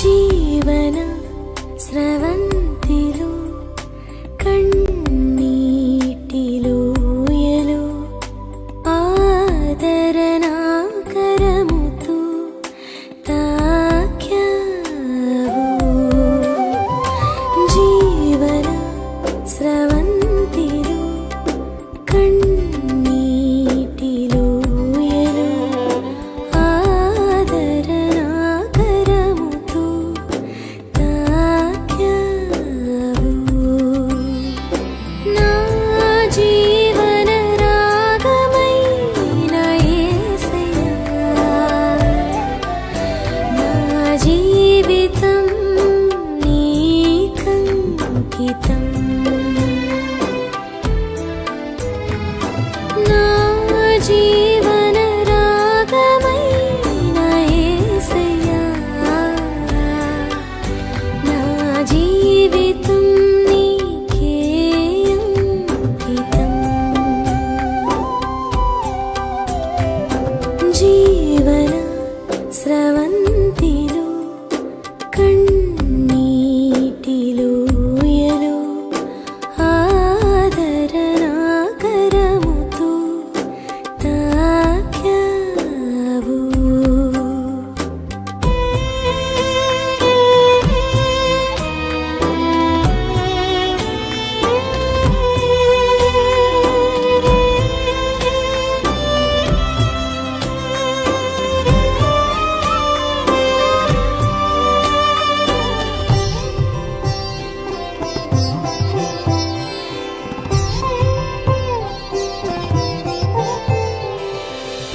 జీవన స్రవంతిలో కన్నీటిలోయలో ఆదరణా కరముతో తాక్యావు. జీవన స్రవంతిలో కన్నీటిలోయలో ఆదరణా కరముతో తాక్యావు. నా జీవన రాగమైన యేసయ్యా, నా జీవితం నీకంకితం. నా జీవన రాగమైన యేసయ్యా, నా జీవితం నీకే అంకితం. జీవన స్రవంతిలో కన్నీటిలోయలో ఆదరణా కరముతో తాక్యావు.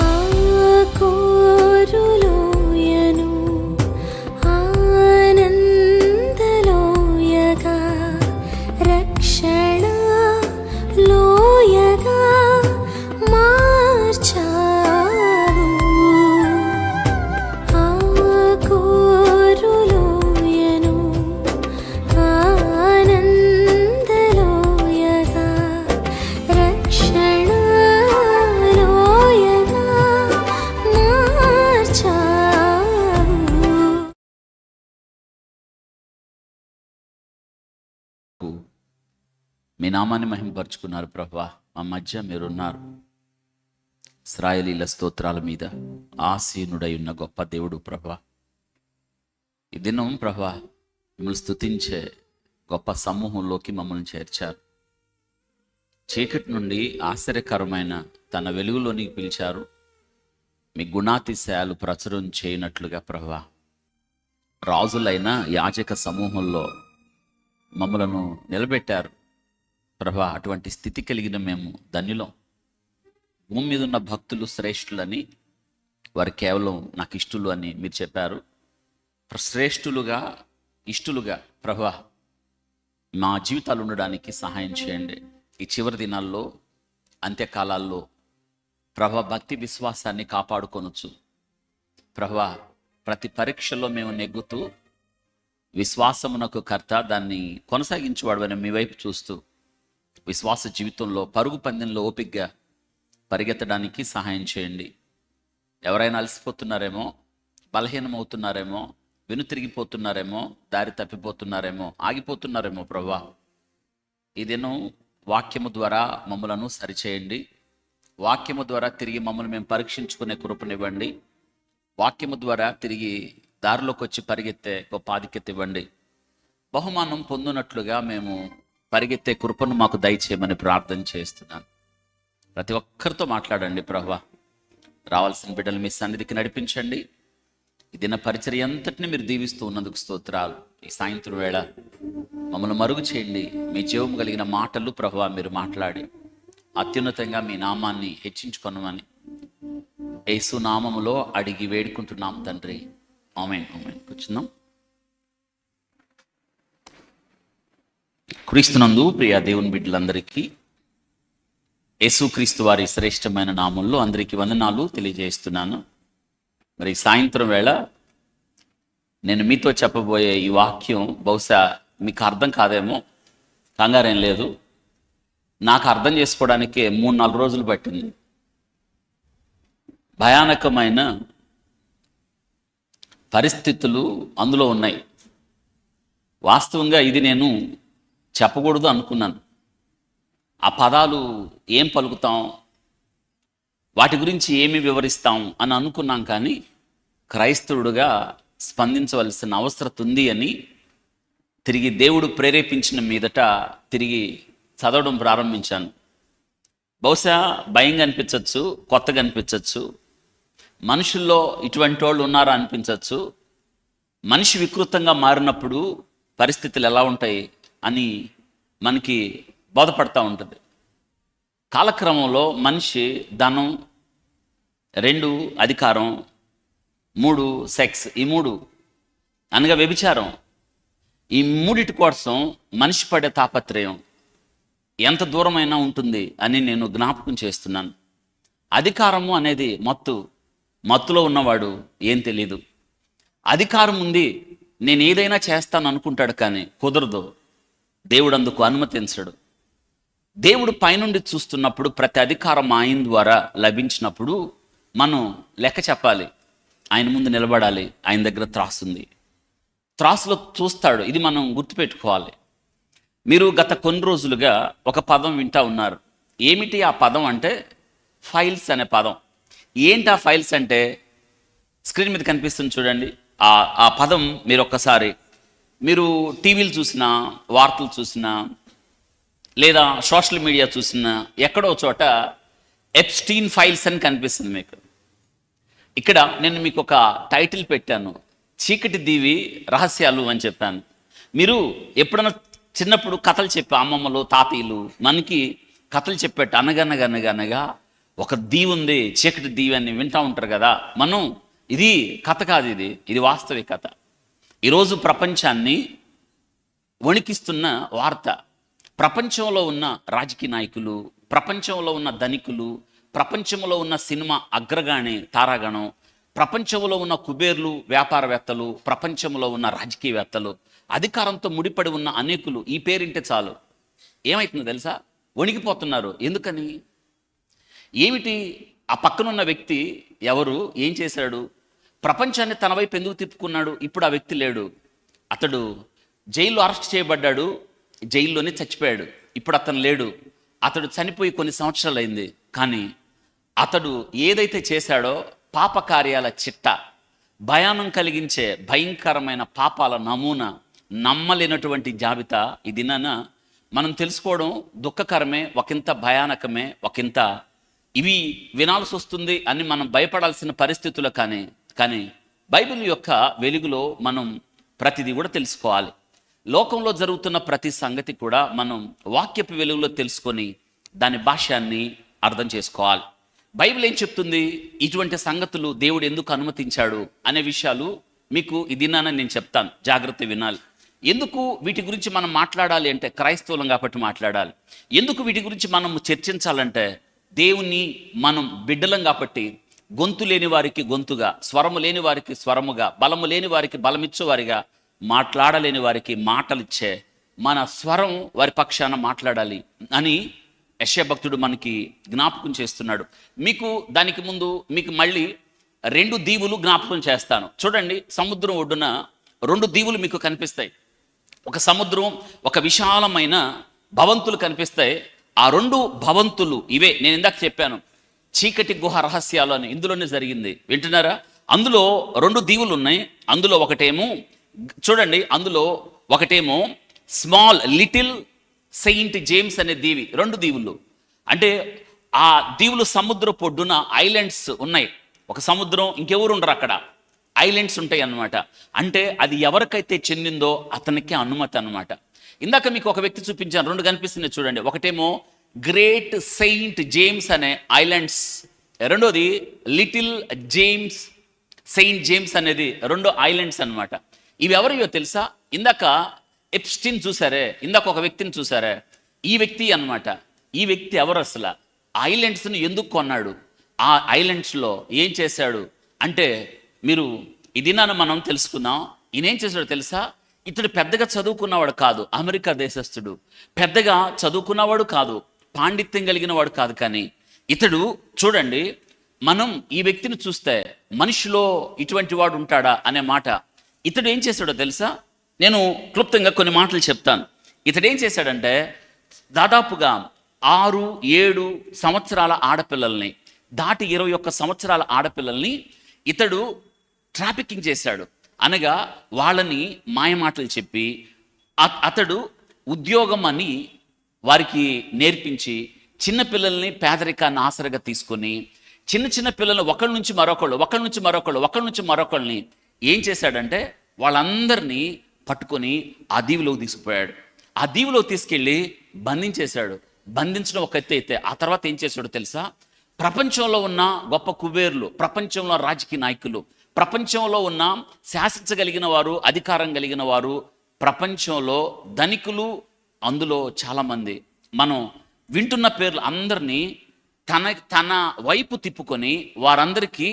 ఆ కోరులోయను ఆనందలోయగా, రక్షణ లోయగా మార్చావు. ఆ కోరులోయను ఆనందలోయగా, రక్షణ లోయగా మార్చావు. మీ నామాన్ని మహిమపరుచుకున్నారు ప్రభువా. మా మధ్య మీరున్నారు. ఇశ్రాయేలీల స్తోత్రాల మీద ఆసీనుడై ఉన్న గొప్ప దేవుడు ప్రభువా. ఈ దినం ప్రభువా మిమ్మల్ని స్తుతించే గొప్ప సమూహంలోకి మమ్మల్ని చేర్చారు. చీకటి నుండి ఆశ్చర్యకరమైన తన వెలుగులోనికి పిలిచారు. మీ గుణాతిశయాలు ప్రచురం చేయనట్లుగా ప్రభువా రాజులైన యాజక సమూహంలో మమ్మలను నిలబెట్టారు ప్రభా. అటువంటి స్థితి కలిగిన మేము ధన్యులం. భూమి మీద ఉన్న భక్తులు శ్రేష్ఠులని, వారు కేవలం నాకు ఇష్టలు అని మీరు చెప్పారు. శ్రేష్ఠులుగా ఇష్టలుగా ప్రభా మా జీవితాలు ఉండడానికి సహాయం చేయండి. ఈ చివరి దినాల్లో అంత్యకాలాల్లో ప్రభా భక్తి విశ్వాసాన్ని కాపాడుకొనొచ్చు ప్రభా. ప్రతి పరీక్షలో మేము నెగ్గుతూ విశ్వాసమునకు కర్త, దాన్ని కొనసాగించేవాడని మీ వైపు చూస్తూ విశ్వాస జీవితంలో పరుగు పందెంలో ఓపికగా పరిగెత్తడానికి సహాయం చేయండి. ఎవరైనా అలసిపోతున్నారేమో, బలహీనమవుతున్నారేమో, వెనుతిరిగిపోతున్నారేమో, దారి తప్పిపోతున్నారేమో, ఆగిపోతున్నారేమో ప్రభువా, ఈ దినం వాక్యము ద్వారా మమ్మలను సరిచేయండి. వాక్యము ద్వారా తిరిగి మమ్మల్ని మేము పరీక్షించుకునే కృపనివ్వండి. వాక్యము ద్వారా తిరిగి దారిలోకి వచ్చి పరిగెత్తే గొప్ప ఆధిక్యత ఇవ్వండి. బహుమానం పొందినట్లుగా మేము పరిగెత్తే కృపను మాకు దయచేయమని ప్రార్థన చేస్తున్నాను. ప్రతి ఒక్కరితో మాట్లాడండి ప్రభువా. రావాల్సిన బిడ్డలు మీ సన్నిధికి నడిపించండి. ఈ దిన పరిచర్య అంతటిని మీరు దీవిస్తూ ఉన్నందుకు స్తోత్రాలు. ఈ సాయంత్రం వేళ మమ్మల్ని మరుగు చేయండి. మీ జీవం కలిగిన మాటలు ప్రభువా మీరు మాట్లాడి అత్యున్నతంగా మీ నామాన్ని హెచ్చించుకొనమని యేసు నామములో అడిగి వేడుకుంటున్నాం తండ్రి. ఆమేన్. ఆమేన్. కూర్చుందాం. క్రీస్తునందు ప్రియ దేవుని బిడ్డలందరికీ యేసుక్రీస్తు వారి శ్రేష్టమైన నామంలో అందరికీ వందనాలు తెలియజేస్తున్నాను. మరి సాయంత్రం వేళ నేను మీతో చెప్పబోయే ఈ వాక్యం బహుశా మీకు అర్థం కాదేమో, కంగారేం లేదు. నాకు అర్థం చేసుకోవడానికే 3-4 రోజులు పట్టింది. భయానకమైన పరిస్థితులు అందులో ఉన్నాయి. వాస్తవంగా ఇది నేను చెప్పకూడదు అనుకున్నాను. ఆ పదాలు ఏం పలుకుతాం, వాటి గురించి ఏమి వివరిస్తాం అని అనుకున్నాం. కానీ క్రైస్తవుడుగా స్పందించవలసిన అవసరం ఉంది అని తిరిగి దేవుడు ప్రేరేపించిన మీదట తిరిగి చదవడం ప్రారంభించాను. బహుశా భయంగా అనిపించవచ్చు, కొత్తగా అనిపించవచ్చు, మనుషుల్లో ఇటువంటి వాళ్ళు ఉన్నారా అనిపించవచ్చు. మనిషి వికృతంగా మారినప్పుడు పరిస్థితులు ఎలా ఉంటాయి అని మనకి బోధపడతా ఉంటుంది. కాలక్రమంలో మనిషి ధనం, 2 అధికారం, 3 సెక్స్, ఈ 3 అనగా వ్యభిచారం, ఈ 3 కోసం మనిషి పడే తాపత్రయం ఎంత దూరమైనా ఉంటుంది అని నేను జ్ఞాపకం చేస్తున్నాను. అధికారము అనేది మత్తులో ఉన్నవాడు ఏం తెలీదు. అధికారం ఉంది, నేను ఏదైనా చేస్తాను అనుకుంటాడు, కానీ కుదరదు. దేవుడు అందుకు అనుమతించడు. దేవుడు పైనుండి చూస్తున్నప్పుడు ప్రతి అధికారం ఆయన ద్వారా లభించినప్పుడు మనం లెక్క చెప్పాలి. ఆయన ముందు నిలబడాలి. ఆయన దగ్గర త్రాసు ఉంది, త్రాసులో చూస్తాడు. ఇది మనం గుర్తుపెట్టుకోవాలి. మీరు గత కొన్ని రోజులుగా ఒక పదం వింటా ఉన్నారు. ఏమిటి ఆ పదం అంటే ఫైల్స్ అనే పదం. ఏంటి ఆ ఫైల్స్ అంటే స్క్రీన్ మీద కనిపిస్తుంది చూడండి. ఆ పదం మీరు టీవీలు చూసినా, వార్తలు చూసినా, లేదా సోషల్ మీడియా చూసినా ఎక్కడో చోట ఎప్స్టీన్ ఫైల్స్ అని కనిపిస్తుంది మీకు. ఇక్కడ నేను మీకు ఒక టైటిల్ పెట్టాను, చీకటి దీవి రహస్యాలు అని చెప్పాను. మీరు ఎప్పుడైనా చిన్నప్పుడు కథలు చెప్పే అమ్మమ్మలు, తాతయ్యలు మనకి కథలు చెప్పేట్టు అనగనగా ఒక దీవి ఉంది, చీకటి దీవి అని వింటూ ఉంటారు కదా. మనం ఇది కథ కాదు, ఇది వాస్తవికత. ఈరోజు ప్రపంచాన్ని వణికిస్తున్న వార్త. ప్రపంచంలో ఉన్న రాజకీయ నాయకులు, ప్రపంచంలో ఉన్న ధనికులు, ప్రపంచంలో ఉన్న సినిమా అగ్రగాణి తారాగణం, ప్రపంచంలో ఉన్న కుబేర్లు, వ్యాపారవేత్తలు, ప్రపంచంలో ఉన్న రాజకీయవేత్తలు, అధికారంతో ముడిపడి ఉన్న అనేకులు ఈ పేరింటే చాలు ఏమవుతుందో తెలుసా? వణికిపోతున్నారు. ఎందుకని? ఏమిటి? ఆ పక్కనున్న వ్యక్తి ఎవరు, ఏం చేశాడు? ప్రపంచాన్ని తన వైపు ఎందుకు తిప్పుకున్నాడు? ఇప్పుడు ఆ వ్యక్తి లేడు. అతడు జైల్లో అరెస్ట్ చేయబడ్డాడు, జైల్లోనే చచ్చిపోయాడు. ఇప్పుడు అతను లేడు. అతడు చనిపోయి కొన్ని సంవత్సరాలు అయింది. కానీ అతడు ఏదైతే చేశాడో పాప కార్యాల చిట్ట, భయానం కలిగించే భయంకరమైన పాపాల నమూనా, నమ్మలేనటువంటి జాబితా ఈ దినాన మనం తెలుసుకోవడం దుఃఖకరమే, ఒకంత భయానకమే, ఒకంత ఇవి వినాల్సి వస్తుంది అని మనం భయపడాల్సిన పరిస్థితులు. కానీ బైబిల్ యొక్క వెలుగులో మనం ప్రతిదీ కూడా తెలుసుకోవాలి. లోకంలో జరుగుతున్న ప్రతి సంగతి కూడా మనం వాక్యపు వెలుగులో తెలుసుకొని దాని భాష్యాన్ని అర్థం చేసుకోవాలి. బైబిల్ ఏం చెప్తుంది, ఇటువంటి సంగతులు దేవుడు ఎందుకు అనుమతించాడు అనే విషయాలు మీకు ఈ దినాన నేను చెప్తాను, జాగ్రత్త వినాలి. ఎందుకు వీటి గురించి మనం మాట్లాడాలి అంటే క్రైస్తవులం కాబట్టి మాట్లాడాలి. ఎందుకు వీటి గురించి మనం చర్చించాలంటే దేవుని మనం బిడ్డలం కాబట్టి, గొంతు లేని వారికి గొంతుగా, స్వరము లేని వారికి స్వరముగా, బలము లేని వారికి బలమిచ్చేవారిగా, మాట్లాడలేని వారికి మాటలిచ్చే మన స్వరం వారి పక్షాన మాట్లాడాలి అని యెషయా భక్తుడు మనకి జ్ఞాపకం చేస్తున్నాడు. మీకు దానికి ముందు మీకు మళ్ళీ 2 దీవులు జ్ఞాపకం చేస్తాను. చూడండి, సముద్రం ఒడ్డున 2 దీవులు మీకు కనిపిస్తాయి. ఒక సముద్రం, ఒక విశాలమైన భవంతులు కనిపిస్తాయి. ఆ 2 భవంతులు ఇవే నేను ఇందాక చెప్పాను, చీకటి గుహ రహస్యాలు అని. ఇందులోనే జరిగింది, వింటున్నారా? అందులో 2 దీవులు ఉన్నాయి. అందులో ఒకటేమో చూడండి, అందులో ఒకటేమో స్మాల్ లిటిల్ సెయింట్ జేమ్స్ అనే దీవి. 2 దీవులు అంటే ఆ దీవులు సముద్ర పొడ్డున ఐలాండ్స్ ఉన్నాయి. ఒక సముద్రం, ఇంకెవరు ఉండరు అక్కడ, ఐలాండ్స్ ఉంటాయి అన్నమాట. అంటే అది ఎవరికైతే చెందిందో అతనికి అనుమతి అన్నమాట. ఇందాక మీకు ఒక వ్యక్తి చూపించాను, 2 కనిపిస్తున్నాయి చూడండి. ఒకటేమో గ్రేట్ సెయింట్ జేమ్స్ అనే ఐలాండ్స్, రెండోది లిటిల్ జేమ్స్, సెయింట్ జేమ్స్ అనేది 2 ఐలాండ్స్ అన్నమాట. ఇవి ఎవరియో తెలుసా? ఇందాక ఎప్స్టీన్ చూసారే, ఇందాక ఒక వ్యక్తిని చూసారే, ఈ వ్యక్తి అన్నమాట. ఈ వ్యక్తి ఎవరు అసలు? ఐలాండ్స్ని ఎందుకు కొన్నాడు? ఆ ఐలాండ్స్లో ఏం చేశాడు అంటే మీరు ఈ దినాన మనం తెలుసుకుందాం. ఈయనేం చేశాడో తెలుసా? ఇతడు పెద్దగా చదువుకున్నవాడు కాదు, అమెరికా దేశస్థుడు. పెద్దగా చదువుకున్నవాడు కాదు, పాండిత్యం కలిగిన వాడు కాదు. కానీ ఇతడు చూడండి, మనం ఈ వ్యక్తిని చూస్తే మనిషిలో ఇటువంటి వాడు ఉంటాడా అనే మాట. ఇతడు ఏం చేశాడో తెలుసా? నేను క్లుప్తంగా కొన్ని మాటలు చెప్తాను. ఇతడు ఏం చేశాడంటే దాదాపుగా 6-7 సంవత్సరాల ఆడపిల్లల్ని, దాటి 21 సంవత్సరాల ఆడపిల్లల్ని ఇతడు ట్రాఫికింగ్ చేశాడు. అనగా వాళ్ళని మాయమాటలు చెప్పి అతడు ఉద్యోగం అని వారికి నేర్పించి చిన్నపిల్లల్ని పేదరికాన్ని ఆసరగా తీసుకొని చిన్న పిల్లలు ఒకళ్ళ నుంచి మరొకళ్ళని ఏం చేశాడంటే వాళ్ళందరినీ పట్టుకొని ఆ దీవిలోకి తీసుకుపోయాడు. ఆ దీవిలో తీసుకెళ్ళి బంధించేశాడు. బంధించడం ఒక ఎత్తు అయితే ఆ తర్వాత ఏం చేశాడో తెలుసా? ప్రపంచంలో ఉన్న గొప్ప కుబేర్లు, ప్రపంచంలో రాజకీయ నాయకులు, ప్రపంచంలో ఉన్న శాసించగలిగిన వారు, అధికారం కలిగిన వారు, ప్రపంచంలో ధనికులు, అందులో చాలామంది మనం వింటున్న పేర్లు అందరినీ తన వైపు తిప్పుకొని వారందరికీ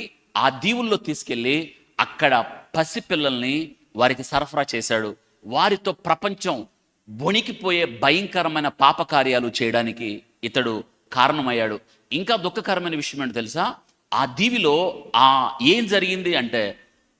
ఆ దీవుల్లో తీసుకెళ్ళి అక్కడ పసిపిల్లల్ని వారికి సరఫరా చేశాడు. వారితో ప్రపంచం వణికిపోయే భయంకరమైన పాపకార్యాలు చేయడానికి ఇతడు కారణమయ్యాడు. ఇంకా దుఃఖకరమైన విషయం ఏంటో తెలుసా? ఆ దీవిలో ఏం జరిగింది అంటే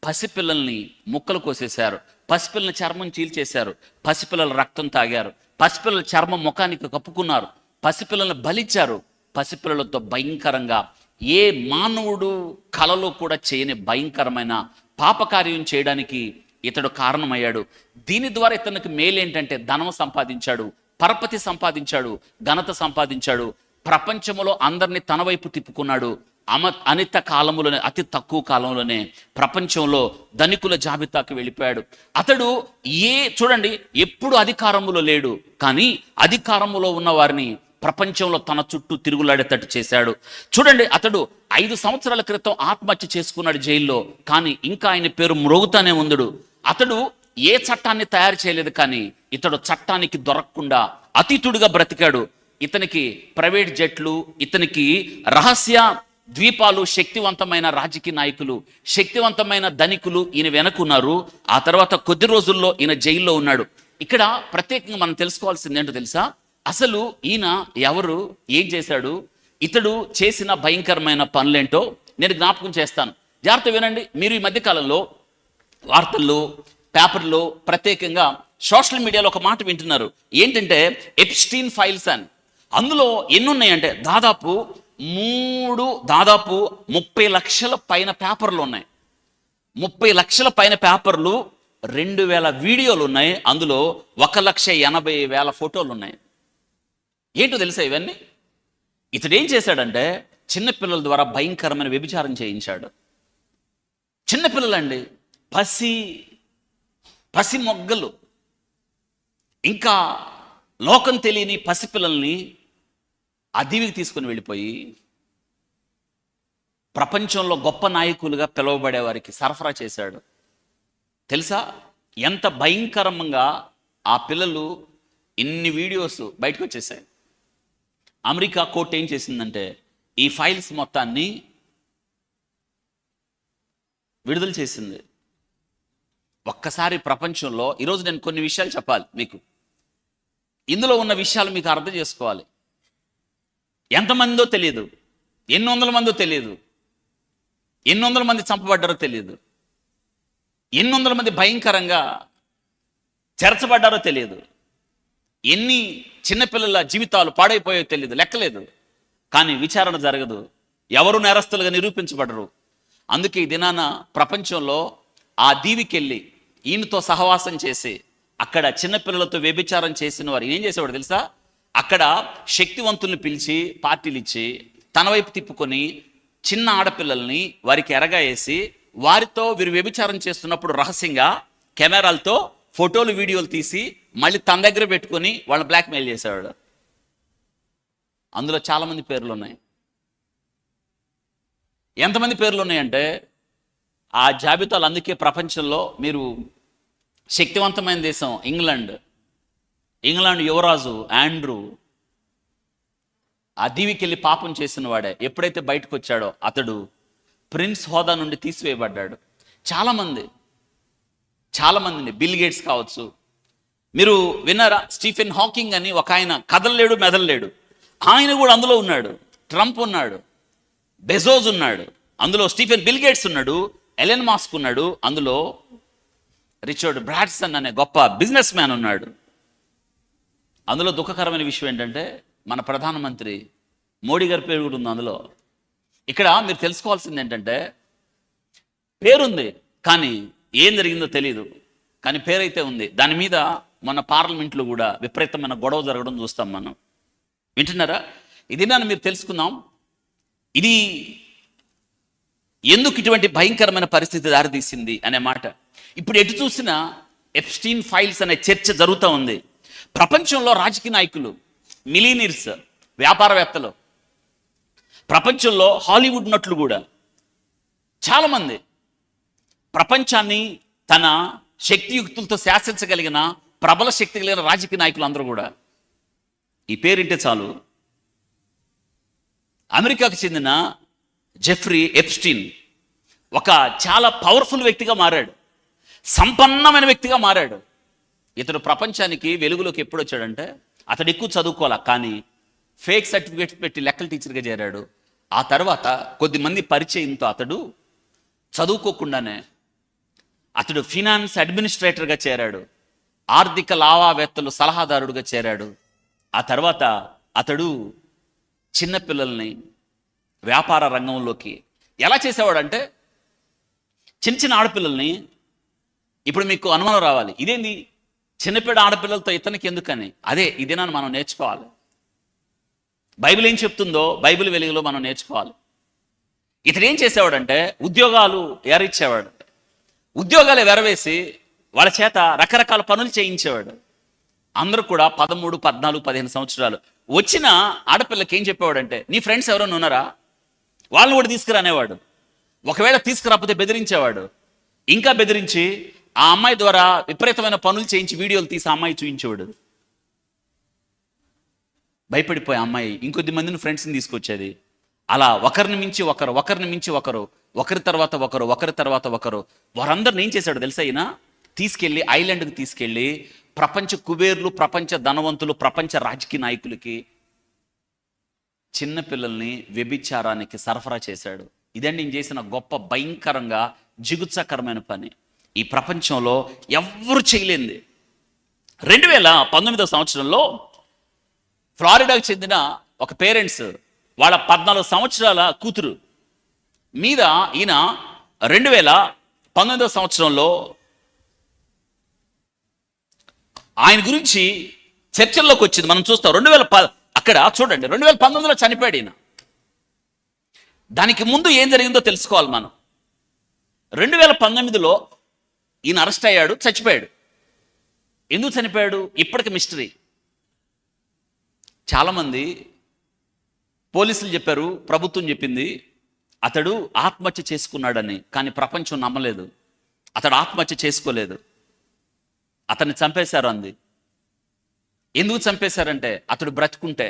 పసిపిల్లల్ని ముక్కలు కోసేశారు, పసిపిల్లల చర్మం చీల్చేశారు, పసిపిల్లల రక్తం తాగారు, పసిపిల్లల చర్మం ముఖానికి కప్పుకున్నారు, పసిపిల్లలను బలిచ్చారు. పసిపిల్లలతో భయంకరంగా ఏ మానవుడు కలలో కూడా చేయని భయంకరమైన పాపకార్యం చేయడానికి ఇతడు కారణమయ్యాడు. దీని ద్వారా ఇతనికి మేలేంటంటే ధనం సంపాదించాడు, పరపతి సంపాదించాడు, ఘనత సంపాదించాడు, ప్రపంచంలో అందరినీ తన వైపు తిప్పుకున్నాడు. అతి తక్కువ కాలంలోనే ప్రపంచంలో ధనికుల జాబితాకి వెళ్ళిపోయాడు. అతడు చూడండి, ఎప్పుడు అధికారంలో లేడు, కానీ అధికారంలో ఉన్న వారిని ప్రపంచంలో తన చుట్టూ తిరుగులాడేటట్టు చేశాడు. చూడండి, అతడు 5 సంవత్సరాల క్రితం ఆత్మహత్య చేసుకున్నాడు జైల్లో, కానీ ఇంకా ఆయన పేరు మ్రోగుతానే ఉందడు. అతడు ఏ చట్టాన్ని తయారు చేయలేదు, కానీ ఇతడు చట్టానికి దొరకకుండా అతీతుడిగా బ్రతికాడు. ఇతనికి ప్రైవేట్ జెట్లు, ఇతనికి రహస్య ద్వీపాలు, శక్తివంతమైన రాజకీయ నాయకులు, శక్తివంతమైన ధనికులు ఈయన వెనకున్నారు. ఆ తర్వాత కొద్ది రోజుల్లో ఈయన జైల్లో ఉన్నాడు. ఇక్కడ ప్రత్యేకంగా మనం తెలుసుకోవాల్సింది ఏంటో తెలుసా? అసలు ఈయన ఎవరు, ఏం చేశాడు, ఇతడు చేసిన భయంకరమైన పనులేంటో నేను జ్ఞాపకం చేస్తాను. జాగ్రత్త వినండి. మీరు ఈ మధ్యకాలంలో వార్తల్లో, పేపర్లో, ప్రత్యేకంగా సోషల్ మీడియాలో ఒక మాట వింటున్నారు. ఏంటంటే ఎప్స్టీన్ ఫైల్స్ అని. అందులో ఎన్ని ఉన్నాయంటే దాదాపు 30 లక్షల పైన పేపర్లు ఉన్నాయి. 30 లక్షల పైన పేపర్లు, 2000 వీడియోలు ఉన్నాయి. అందులో 1,80,000 ఫోటోలు ఉన్నాయి. ఏంటో తెలుసా ఇవన్నీ? ఇతడు ఏం చేశాడంటే చిన్నపిల్లల ద్వారా భయంకరమైన వ్యభిచారం చేయించాడు. చిన్నపిల్లలండి, పసి మొగ్గలు, ఇంకా లోకం తెలియని పసిపిల్లల్ని ఆ దీవికి తీసుకుని వెళ్ళిపోయి ప్రపంచంలో గొప్ప నాయకులుగా పిలువబడే వారికి సరఫరా చేశాడు. తెలుసా ఎంత భయంకరంగా ఆ పిల్లలు? ఇన్ని వీడియోస్ బయటకు వచ్చేసాయి. అమెరికా కోర్టు ఏం చేసిందంటే ఈ ఫైల్స్ మొత్తాన్ని విడుదల చేసింది. ఒక్కసారి ప్రపంచంలో ఈరోజు నేను కొన్ని విషయాలు చెప్పాలి మీకు. ఇందులో ఉన్న విషయాలు మీకు అర్థం చేసుకోవాలి. ఎంతమందో తెలియదు, ఎన్ని వందల మందో తెలియదు, ఎన్ని వందల మంది చంపబడ్డారో తెలియదు, ఎన్ని వందల మంది భయంకరంగా చెరచబడ్డారో తెలియదు, ఎన్ని చిన్నపిల్లల జీవితాలు పాడైపోయాయో తెలియదు, లెక్కలేదు. కానీ విచారణ జరగదు, ఎవరు నేరస్తులుగా నిరూపించబడరు. అందుకే ఈ దినాన ప్రపంచంలో ఆ దీవికెళ్ళి ఈయనతో సహవాసం చేసి అక్కడ చిన్నపిల్లలతో వ్యభిచారం చేసిన వారు ఏం చేసేవాడు తెలుసా? అక్కడ శక్తివంతుల్ని పిలిచి పార్టీలు ఇచ్చి తన వైపు తిప్పుకొని చిన్న ఆడపిల్లల్ని వారికి ఎరగా వేసి వారితో వీరు వ్యభిచారం చేస్తున్నప్పుడు రహస్యంగా కెమెరాలతో ఫోటోలు, వీడియోలు తీసి మళ్ళీ తన దగ్గర పెట్టుకొని వాళ్ళని బ్లాక్మెయిల్ చేసేవాడు. అందులో చాలామంది పేర్లు ఉన్నాయి. ఎంతమంది పేర్లు ఉన్నాయంటే ఆ జాబితాలు. అందుకే ప్రపంచంలో మీరు శక్తివంతమైన దేశం ఇంగ్లాండ్ యువరాజు ఆండ్రూ ఆ దీవికెళ్ళి పాపం చేసిన వాడే. ఎప్పుడైతే బయటకు వచ్చాడో అతడు ప్రిన్స్ హోదా నుండి తీసివేయబడ్డాడు. చాలామందిని బిల్ గేట్స్ కావచ్చు, మీరు విన్నారా? స్టీఫెన్ హాకింగ్ అని ఒక ఆయన కదలలేడు, మెదలలేడు, ఆయన కూడా అందులో ఉన్నాడు. ట్రంప్ ఉన్నాడు, బెజోస్ ఉన్నాడు, అందులో స్టీఫెన్ బిల్ గేట్స్ ఉన్నాడు, ఎలెన్ మాస్క్ ఉన్నాడు, అందులో రిచర్డ్ బ్రాన్సన్ అనే గొప్ప బిజినెస్ మ్యాన్ ఉన్నాడు. అందులో దుఃఖకరమైన విషయం ఏంటంటే మన ప్రధానమంత్రి మోడీ గారి పేరు కూడా ఉంది అందులో. ఇక్కడ మీరు తెలుసుకోవాల్సింది ఏంటంటే పేరుంది కానీ ఏం జరిగిందో తెలియదు, కానీ పేరైతే ఉంది. దాని మీద మన పార్లమెంట్లో కూడా విపరీతమైన గొడవ జరగడం చూస్తాం మనం. వింటున్నారా? ఇది నన్ను మీరు తెలుసుకుందాం. ఇది ఎందుకు ఇటువంటి భయంకరమైన పరిస్థితి దారితీసింది అనే మాట. ఇప్పుడు ఎటు చూసినా ఎప్స్టీన్ ఫైల్స్ అనే చర్చ జరుగుతూ ఉంది. ప్రపంచంలో రాజకీయ నాయకులు, మిలీనియర్స్, వ్యాపారవేత్తలు, ప్రపంచంలో హాలీవుడ్ నటులు కూడా చాలామంది ప్రపంచాన్ని తన శక్తియుక్తులతో శాసించగలిగిన ప్రబల శక్తి కలిగిన రాజకీయ నాయకులు అందరూ కూడా ఈ పేరింటే చాలు అమెరికాకు చెందిన జెఫ్రీ ఎప్స్టీన్ ఒక చాలా పవర్ఫుల్ వ్యక్తిగా మారాడు, సంపన్నమైన వ్యక్తిగా మారాడు. ఇతడు ప్రపంచానికి వెలుగులోకి ఎప్పుడు వచ్చాడంటే అతడు ఎక్కువ చదువుకోవాలా, కానీ ఫేక్ సర్టిఫికేట్స్ పెట్టి లెక్కల టీచర్గా చేరాడు. ఆ తర్వాత కొద్దిమంది పరిచయంతో అతడు చదువుకోకుండానే అతడు ఫినాన్స్ అడ్మినిస్ట్రేటర్గా చేరాడు, ఆర్థిక లావావేత్తలు సలహాదారుడుగా చేరాడు. ఆ తర్వాత అతడు చిన్నపిల్లల్ని వ్యాపార రంగంలోకి ఎలా చేసేవాడంటే చిన్న చిన్న ఆడపిల్లల్ని, ఇప్పుడు మీకు అనుమానం రావాలి, ఇదేంది చిన్నపిల్ల ఆడపిల్లలతో ఇతనికి ఎందుకని. అదే ఈ దినాన్ని మనం నేర్చుకోవాలి. బైబిల్ ఏం చెప్తుందో బైబిల్ వెలుగులో మనం నేర్చుకోవాలి. ఇతడు ఏం చేసేవాడంటే ఉద్యోగాలు ఎరిచ్చేవాడు, ఉద్యోగాలు ఎరవేసి వాళ్ళ చేత రకరకాల పనులు చేయించేవాడు. అందరూ కూడా 13, 14, 15 సంవత్సరాలు వచ్చిన ఆడపిల్లకి ఏం చెప్పేవాడంటే నీ ఫ్రెండ్స్ ఎవరైనా ఉన్నారా, వాళ్ళని కూడా తీసుకురానేవాడు. ఒకవేళ తీసుకురాకపోతే బెదిరించేవాడు. ఇంకా బెదిరించి ఆ అమ్మాయి ద్వారా విపరీతమైన పనులు చేయించి వీడియోలు తీసి ఆ అమ్మాయి చూపించేవాడు. భయపడిపోయి అమ్మాయి ఇంకొద్ది మందిని ఫ్రెండ్స్ని తీసుకొచ్చేది. అలా ఒకరిని మించి ఒకరు, ఒకరిని మించి ఒకరు, ఒకరి తర్వాత ఒకరు, ఒకరి తర్వాత ఒకరు, వారందరిని ఏం చేశాడు తెలుసా, ఈయన తీసుకెళ్ళి ఐలాండ్కి తీసుకెళ్ళి ప్రపంచ కుబేర్లు, ప్రపంచ ధనవంతులు, ప్రపంచ రాజకీయ నాయకులకి చిన్నపిల్లల్ని వ్యభిచారానికి సరఫరా చేశాడు. ఇదండి నేను చేసిన గొప్ప భయంకరంగా జిగుత్సాకరమైన పని. ఈ ప్రపంచంలో ఎవ్వరు చేయలేంది. 2019 సంవత్సరంలో ఫ్లారిడాకు చెందిన ఒక పేరెంట్స్ వాళ్ళ 14 సంవత్సరాల కూతురు మీద ఈయన 2019 సంవత్సరంలో ఆయన గురించి చర్చల్లోకి వచ్చింది. మనం చూస్తాం. అక్కడ చూడండి 2019లో చనిపోయాడు ఈయన. దానికి ముందు ఏం జరిగిందో తెలుసుకోవాలి మనం. 2019లో ఈయన అరెస్ట్ అయ్యాడు, చచ్చిపోయాడు. ఎందుకు చనిపోయాడు ఇప్పటికి మిస్టరీ. చాలామంది పోలీసులు చెప్పారు, ప్రభుత్వం చెప్పింది అతడు ఆత్మహత్య చేసుకున్నాడని, కానీ ప్రపంచం నమ్మలేదు. అతడు ఆత్మహత్య చేసుకోలేదు, అతన్ని చంపేశారు అంది. ఎందుకు చంపేశారంటే అతడు బ్రతుకుంటే,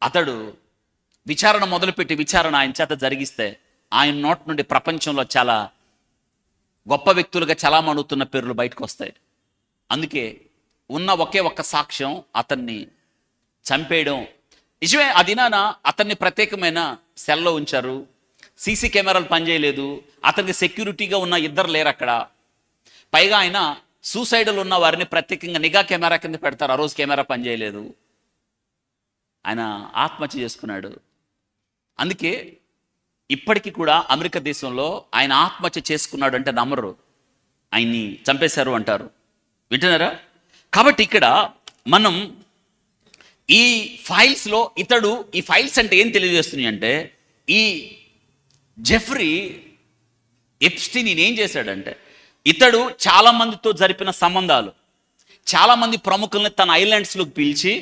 అతడు విచారణ మొదలుపెట్టి విచారణ ఆయన చేత జరిగిస్తే ఆయన నోటి నుండి ప్రపంచంలో చాలా గొప్ప వ్యక్తులుగా చలామణుతున్న పేర్లు బయటకు వస్తాయి. అందుకే ఉన్న ఒకే ఒక్క సాక్ష్యం అతన్ని చంపేయడం. నిజమే, ఆ దినాన అతన్ని ప్రత్యేకమైన సెల్లో ఉంచారు, సీసీ కెమెరాలు పనిచేయలేదు, అతనికి సెక్యూరిటీగా ఉన్న ఇద్దరు లేరు అక్కడ. పైగా ఆయన సూసైడల్ ఉన్న వారిని ప్రత్యేకంగా నిఘా కెమెరా కింద పెడతారు, ఆ రోజు కెమెరా పనిచేయలేదు. ఆయన ఆత్మహత్య చేసుకున్నాడు. అందుకే ఇప్పటికీ కూడా అమెరికా దేశంలో ఆయన ఆత్మహత్య చేసుకున్నాడు అంటే నమ్మరు, ఆయన్ని చంపేశారు అంటారు. వింటున్నారా? కాబట్టి ఇక్కడ మనం ఈ ఫైల్స్లో ఈ ఫైల్స్ అంటే ఏం తెలియజేస్తున్నాయి అంటే ఈ జెఫ్రీ ఎప్స్టీన్ ఏం చేశాడంటే ఇతడు చాలామందితో జరిపిన సంబంధాలు, చాలామంది ప్రముఖుల్ని తన ఐలాండ్స్లోకి పిలిచి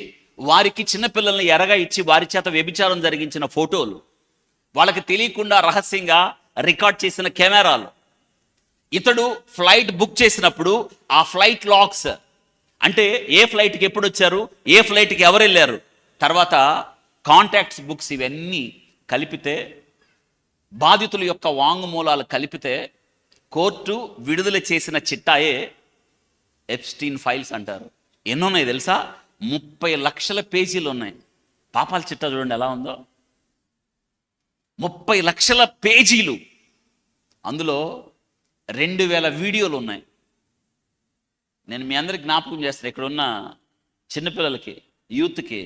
వారికి చిన్నపిల్లల్ని ఎరగా ఇచ్చి వారి చేత వ్యభిచారం జరిగించిన ఫోటోలు, వాళ్ళకి తెలియకుండా రహస్యంగా రికార్డ్ చేసిన కెమెరాలు, ఇతడు ఫ్లైట్ బుక్ చేసినప్పుడు ఆ ఫ్లైట్ లాగ్స్, అంటే ఏ ఫ్లైట్కి ఎప్పుడు వచ్చారు, ఏ ఫ్లైట్కి ఎవరు వెళ్ళారు, తర్వాత కాంటాక్ట్స్ బుక్స్, ఇవన్నీ కలిపితే బాధితుల యొక్క వాంగ్మూలాలు కలిపితే కోర్టు విడుదల చేసిన చిట్టాయే ఎప్స్టీన్ ఫైల్స్ అంటారు. ఎన్నున్నాయి తెలుసా? 30 లక్షల పేజీలు ఉన్నాయి. పాపాల చిట్టా చూడండి ఎలా ఉందో. 30 లక్షల పేజీలు, అందులో 2000 వీడియోలు ఉన్నాయి. నేను మీ అందరికి జ్ఞాపకం చేస్తాను, ఇక్కడ ఉన్న చిన్నపిల్లలకి, యూత్కి,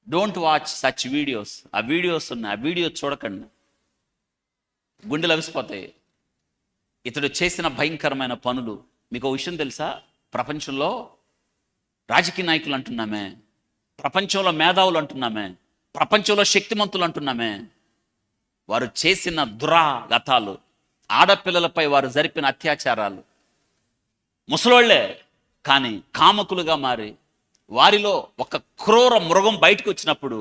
డోంట్ వాచ్ సచ్ వీడియోస్. ఆ వీడియోస్ ఉన్నాయి, ఆ వీడియోస్ చూడకండి, గుండెలు అవిసిపోతాయి. ఇతడు చేసిన భయంకరమైన పనులు. మీకు ఒక విషయం తెలుసా? ప్రపంచంలో రాజకీయ నాయకులు అంటున్నామే, ప్రపంచంలో మేధావులు అంటున్నామే, ప్రపంచంలో శక్తిమంతులు అంటున్నామే, వారు చేసిన దురాగతాలు, ఆడపిల్లలపై వారు జరిపిన అత్యాచారాలు, ముసలోళ్లే కానీ కామకులుగా మారి వారిలో ఒక క్రూర మృగం బయటకు వచ్చినప్పుడు,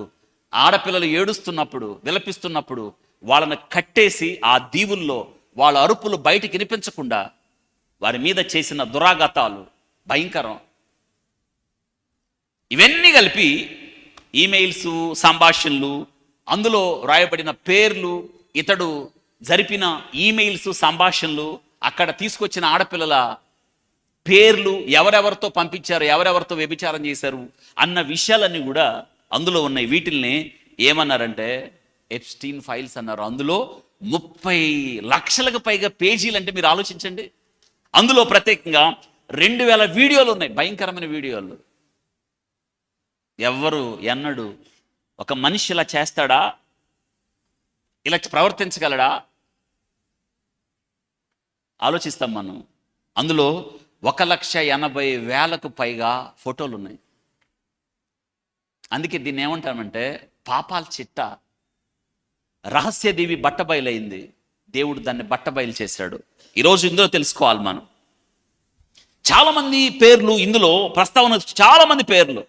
ఆడపిల్లలు ఏడుస్తున్నప్పుడు, విలపిస్తున్నప్పుడు వాళ్ళని కట్టేసి ఆ దీవుల్లో వాళ్ళ అరుపులు బయటికి వినిపించకుండా వారి మీద చేసిన దురాఘాతాలు భయంకరం. ఇవన్నీ కలిపి ఈమెయిల్స్, సంభాషణలు, అందులో రాయబడిన పేర్లు, ఇతడు జరిపిన ఈమెయిల్స్, సంభాషణలు, అక్కడ తీసుకొచ్చిన ఆడపిల్లల పేర్లు, ఎవరెవరితో పంపించారు, ఎవరెవరితో వ్యభిచారం చేశారు అన్న విషయాలన్నీ కూడా అందులో ఉన్నాయి. వీటిల్ని ఏమన్నారంటే ఎప్స్టీన్ ఫైల్స్ అన్నారు. అందులో 30 లక్షలకు పైగా పేజీలు. అంటే మీరు ఆలోచించండి, అందులో ప్రత్యేకంగా 2000 వీడియోలు ఉన్నాయి, భయంకరమైన వీడియోలు. ఎవ్వరు ఎన్నడు ఒక మనిషి ఇలా చేస్తాడా, ఇలా ప్రవర్తించగలడా ఆలోచిస్తాం మనం. అందులో 1,80,000కు పైగా ఫోటోలు ఉన్నాయి. అందుకే దీన్ని ఏమంటామంటే పాపాల చిట్ట. రహస్యదేవి బట్టబయలైంది, దేవుడు దాన్ని బట్టబయలు చేశాడు. ఈరోజు ఇందులో తెలుసుకోవాలి మనం. చాలామంది పేర్లు ఇందులో ప్రస్తావన, చాలామంది పేర్లు.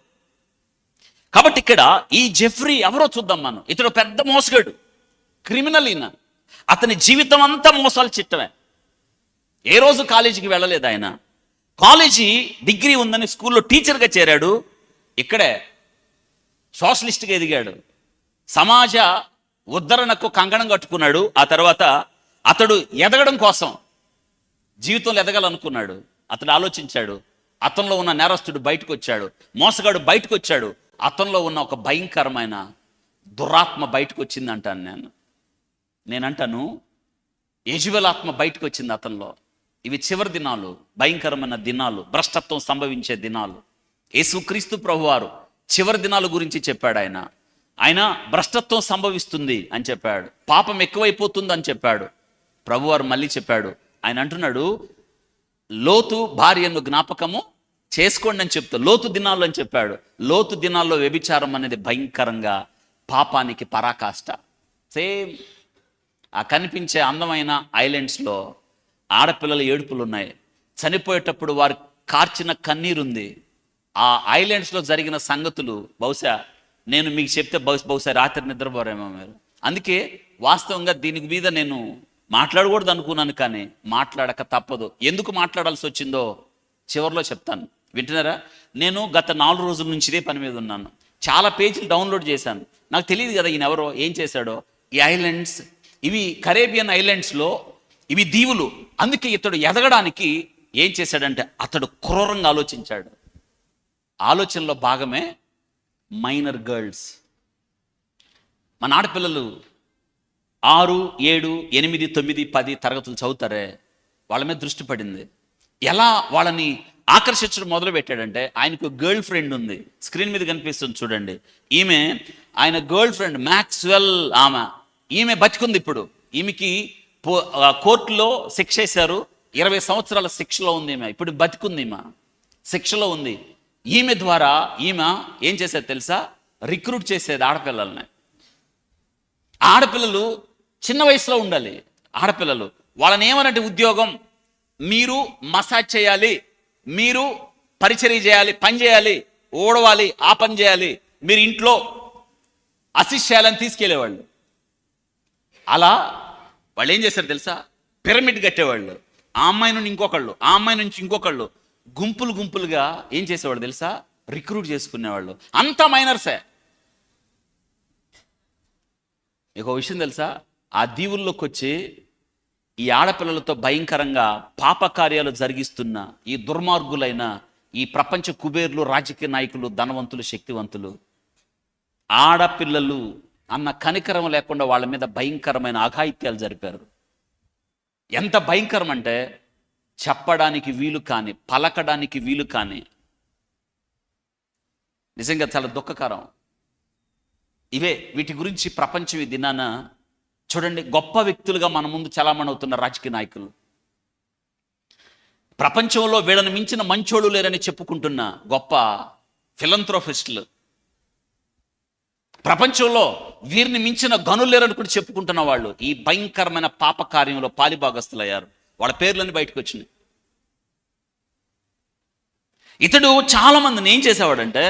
కాబట్టి ఇక్కడ ఈ జెఫ్రీ ఎవరో చూద్దాం మనం. ఇతడు పెద్ద మోసగాడు, క్రిమినల్. ఈయన, అతని జీవితం అంతా మోసాలు చిట్టమే. ఏ రోజు కాలేజీకి వెళ్ళలేదు ఆయన. కాలేజీ డిగ్రీ ఉందని స్కూల్లో టీచర్గా చేరాడు. ఇక్కడే సోషలిస్ట్గా ఎదిగాడు. సమాజ ఉద్ధరణకు కంకణం కట్టుకున్నాడు. ఆ తర్వాత అతడు ఎదగడం కోసం, జీవితంలో ఎదగాలనుకున్నాడు. అతడు ఆలోచించాడు. అతనిలో ఉన్న నేరస్తుడు బయటకు వచ్చాడు, మోసగాడు బయటకు వచ్చాడు. అతనిలో ఉన్న ఒక భయంకరమైన దురాత్మ బయటకు వచ్చింది అంటాను నేనంటాను. యెజబెల్ ఆత్మ బయటకు వచ్చింది అతనిలో. ఇవి చివరి దినాలు, భయంకరమైన దినాలు, భ్రష్టత్వం సంభవించే దినాలు. యేసుక్రీస్తు ప్రభువారు చివరి దినాల గురించి చెప్పాడు. ఆయన భ్రష్టత్వం సంభవిస్తుంది అని చెప్పాడు, పాపం ఎక్కువైపోతుంది అని చెప్పాడు. ప్రభువారు మళ్ళీ చెప్పాడు. ఆయన అంటున్నాడు, లోతు భార్యను జ్ఞాపకము చేసుకోండి అని చెప్తా. లోతు దినాలు అని చెప్పాడు. లోతు దినాల్లో వ్యభిచారం అనేది భయంకరంగా పాపానికి పరాకాష్ట. సేమ్ ఆ కనిపించే అందమైన ఐలాండ్స్లో ఆడపిల్లల ఏడుపులు ఉన్నాయి. చనిపోయేటప్పుడు వారు కార్చిన కన్నీరుంది. ఆ ఐలాండ్స్లో జరిగిన సంగతులు బహుశా నేను మీకు చెప్తే బహుశా రాత్రి నిద్రపోరేమో మీరు. అందుకే వాస్తవంగా దీని మీద నేను మాట్లాడకూడదు అనుకున్నాను, కానీ మాట్లాడక తప్పదు. ఎందుకు మాట్లాడాల్సి వచ్చిందో చివరిలో చెప్తాను, వింటున్నారా? నేను గత 4 రోజుల నుంచి ఇదే పని మీద ఉన్నాను. చాలా పేజీలు డౌన్లోడ్ చేశాను. నాకు తెలియదు కదా ఈయన ఎవరో, ఏం చేశాడో. ఈ ఐలాండ్స్, ఇవి కరేబియన్ ఐలాండ్స్లో, ఇవి దీవులు. అందుకే ఇతడు ఎదగడానికి ఏం చేశాడంటే అతడు క్రూరంగా ఆలోచించాడు. ఆలోచనలో భాగమే మైనర్ గర్ల్స్. మన ఆడపిల్లలు 6, 7, 8, 9, 10 తరగతులు చదువుతారే, వాళ్ళ మీద దృష్టి పడింది. ఎలా వాళ్ళని ఆకర్షించడం మొదలు పెట్టాడంటే, ఆయనకు గర్ల్ ఫ్రెండ్ ఉంది, స్క్రీన్ మీద కనిపిస్తుంది చూడండి. ఆయన గర్ల్ ఫ్రెండ్ మ్యాక్స్వెల్. ఈమె బతికుంది ఇప్పుడు. ఈమెకి కోర్టులో శిక్ష వేశారు, 20 సంవత్సరాల శిక్షలో ఉంది ఈమె. ఇప్పుడు బతికుంది, ఈమె శిక్షలో ఉంది. ఈమె ద్వారా ఈమె ఏం చేసేది తెలుసా? రిక్రూట్ చేసేది ఆడపిల్లల్ని. ఆడపిల్లలు చిన్న వయసులో ఉండాలి. ఆడపిల్లలు వాళ్ళని ఏమనంటే, ఉద్యోగం, మీరు మసాజ్ చేయాలి, మీరు పరిచర్య చేయాలి, పని చేయాలి, ఓడవాలి, ఆ పని చేయాలి, మీరు ఇంట్లో అసిస్ట్ చేయాలని తీసుకెళ్లేవాళ్ళు. అలా వాళ్ళు ఏం చేశారు తెలుసా? పిరమిడ్ కట్టేవాళ్ళు. ఆ అమ్మాయి నుండి ఇంకొకళ్ళు, ఆ అమ్మాయి నుంచి ఇంకొకళ్ళు, గుంపులు గుంపులుగా ఏం చేసేవాళ్ళు తెలుసా? రిక్రూట్ చేసుకునేవాళ్ళు. అంతా మైనర్సే. మీకు ఒక విషయం తెలుసా? ఆ దీవుల్లోకి వచ్చి ఈ ఆడపిల్లలతో భయంకరంగా పాపకార్యాలు జరిగిస్తున్న ఈ దుర్మార్గులైన ఈ ప్రపంచ కుబేర్లు, రాజకీయ నాయకులు, ధనవంతులు, శక్తివంతులు, ఆడపిల్లలు అన్న కనికరం లేకుండా వాళ్ళ మీద భయంకరమైన అఘాయిత్యాలు జరిపారు. ఎంత భయంకరం అంటే చెప్పడానికి వీలు కాని, పలకడానికి వీలు కాని, నిజంగా చాలా దుఃఖకరం. వీటి గురించి ప్రపంచం ఈ దినాన చూడండి, గొప్ప వ్యక్తులుగా మన ముందు చలామణి అవుతున్న రాజకీయ నాయకులు, ప్రపంచంలో వీళ్ళని మించిన మంచోళ్ళు లేరని చెప్పుకుంటున్న గొప్ప ఫిలంథ్రోపిస్టులు, ప్రపంచంలో వీరిని మించిన గనులు లేరని కూడా చెప్పుకుంటున్న వాళ్ళు ఈ భయంకరమైన పాప కార్యంలో పాలిభాగస్తులయ్యారు. వాళ్ళ పేర్లన్నీ బయటకు వచ్చినాయి. ఇతడు చాలా మందిని ఏం చేసేవాడంటే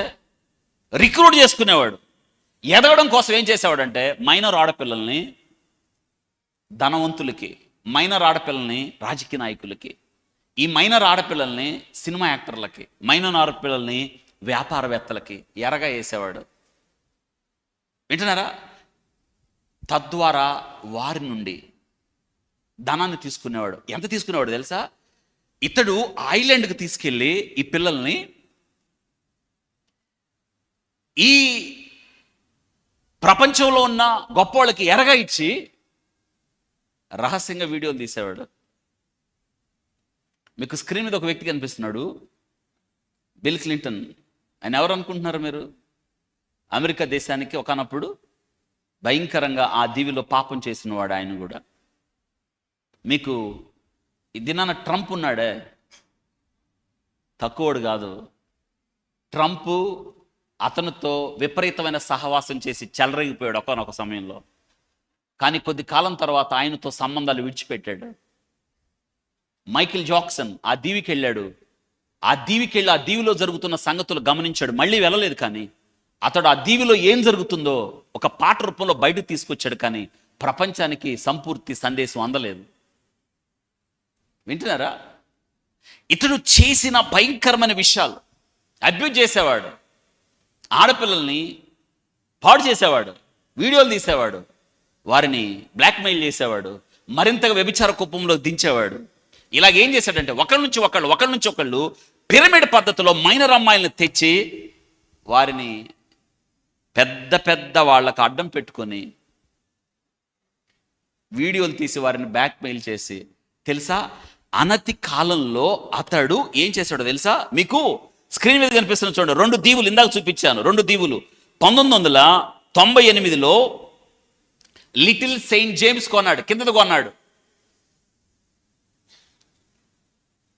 రిక్రూట్ చేసుకునేవాడు. ఎదగడం కోసం ఏం చేసేవాడంటే మైనర్ ఆడపిల్లల్ని ధనవంతులకి, మైనర్ ఆడపిల్లల్ని రాజకీయ నాయకులకి, ఈ మైనర్ ఆడపిల్లల్ని సినిమా యాక్టర్లకి, మైనర్ ఆడపిల్లల్ని వ్యాపారవేత్తలకి ఎరగా వేసేవాడు. వింటున్నారా? తద్వారా వారి నుండి ధనాన్ని తీసుకునేవాడు. ఎంత తీసుకునేవాడు తెలుసా? ఇతడు ఐలాండ్కి తీసుకెళ్ళి ఈ పిల్లల్ని ఈ ప్రపంచంలో ఉన్న గొప్ప వాళ్ళకి ఎరగా ఇచ్చి రహస్యంగా వీడియోలు తీసేవాడు. మీకు స్క్రీన్ మీద ఒక వ్యక్తి కనిపిస్తున్నాడు, బిల్ క్లింటన్. ఆయన ఎవరు అనుకుంటున్నారు మీరు? అమెరికా దేశానికి ఒకనప్పుడు భయంకరంగా ఆ దీవిలో పాపం చేసినవాడు ఆయన కూడా. మీకు ఈ దినాన ట్రంప్ ఉన్నాడే, తక్కువడు కాదు. ట్రంప్ అతనితో విపరీతమైన సహవాసం చేసి చెలరేగిపోయాడు ఒకనొక సమయంలో. కానీ కొద్ది కాలం తర్వాత ఆయనతో సంబంధాలు విడిచిపెట్టాడు. మైకిల్ జాక్సన్ ఆ దీవికి వెళ్ళాడు. ఆ దీవిలో జరుగుతున్న సంగతులు గమనించాడు. మళ్ళీ వెళ్ళలేదు. కానీ అతడు ఆ దీవిలో ఏం జరుగుతుందో ఒక పాట రూపంలో బయటకు తీసుకొచ్చాడు. కానీ ప్రపంచానికి సంపూర్తి సందేశం అందలేదు. వింటున్నారా? ఇతడు చేసిన భయంకరమైన విషయాలు, అబ్యూజ్ చేసేవాడు, ఆడపిల్లల్ని పాడు చేసేవాడు, వీడియోలు తీసేవాడు, వారిని బ్లాక్మెయిల్ చేసేవాడు, మరింతగా వ్యభిచార కుప్పంలో దించేవాడు. ఇలాగేం చేశాడంటే ఒకళ్ళ నుంచి ఒకళ్ళు పిరమిడ్ పద్ధతిలో మైనర్ అమ్మాయిలను తెచ్చి వారిని పెద్ద పెద్ద వాళ్ళకు అడ్డం పెట్టుకొని వీడియోలు తీసి వారిని బ్లాక్మెయిల్ చేసి, తెలుసా అనతి కాలంలో అతడు ఏం చేశాడో తెలుసా? మీకు స్క్రీన్ మీద కనిపిస్తున్న చూడండి, 2 దీవులు ఇందాక చూపించాను. 2 దీవులు 1998లో లిటిల్ సెయింట్ జేమ్స్ కొన్నాడు, కిందది కొన్నాడు.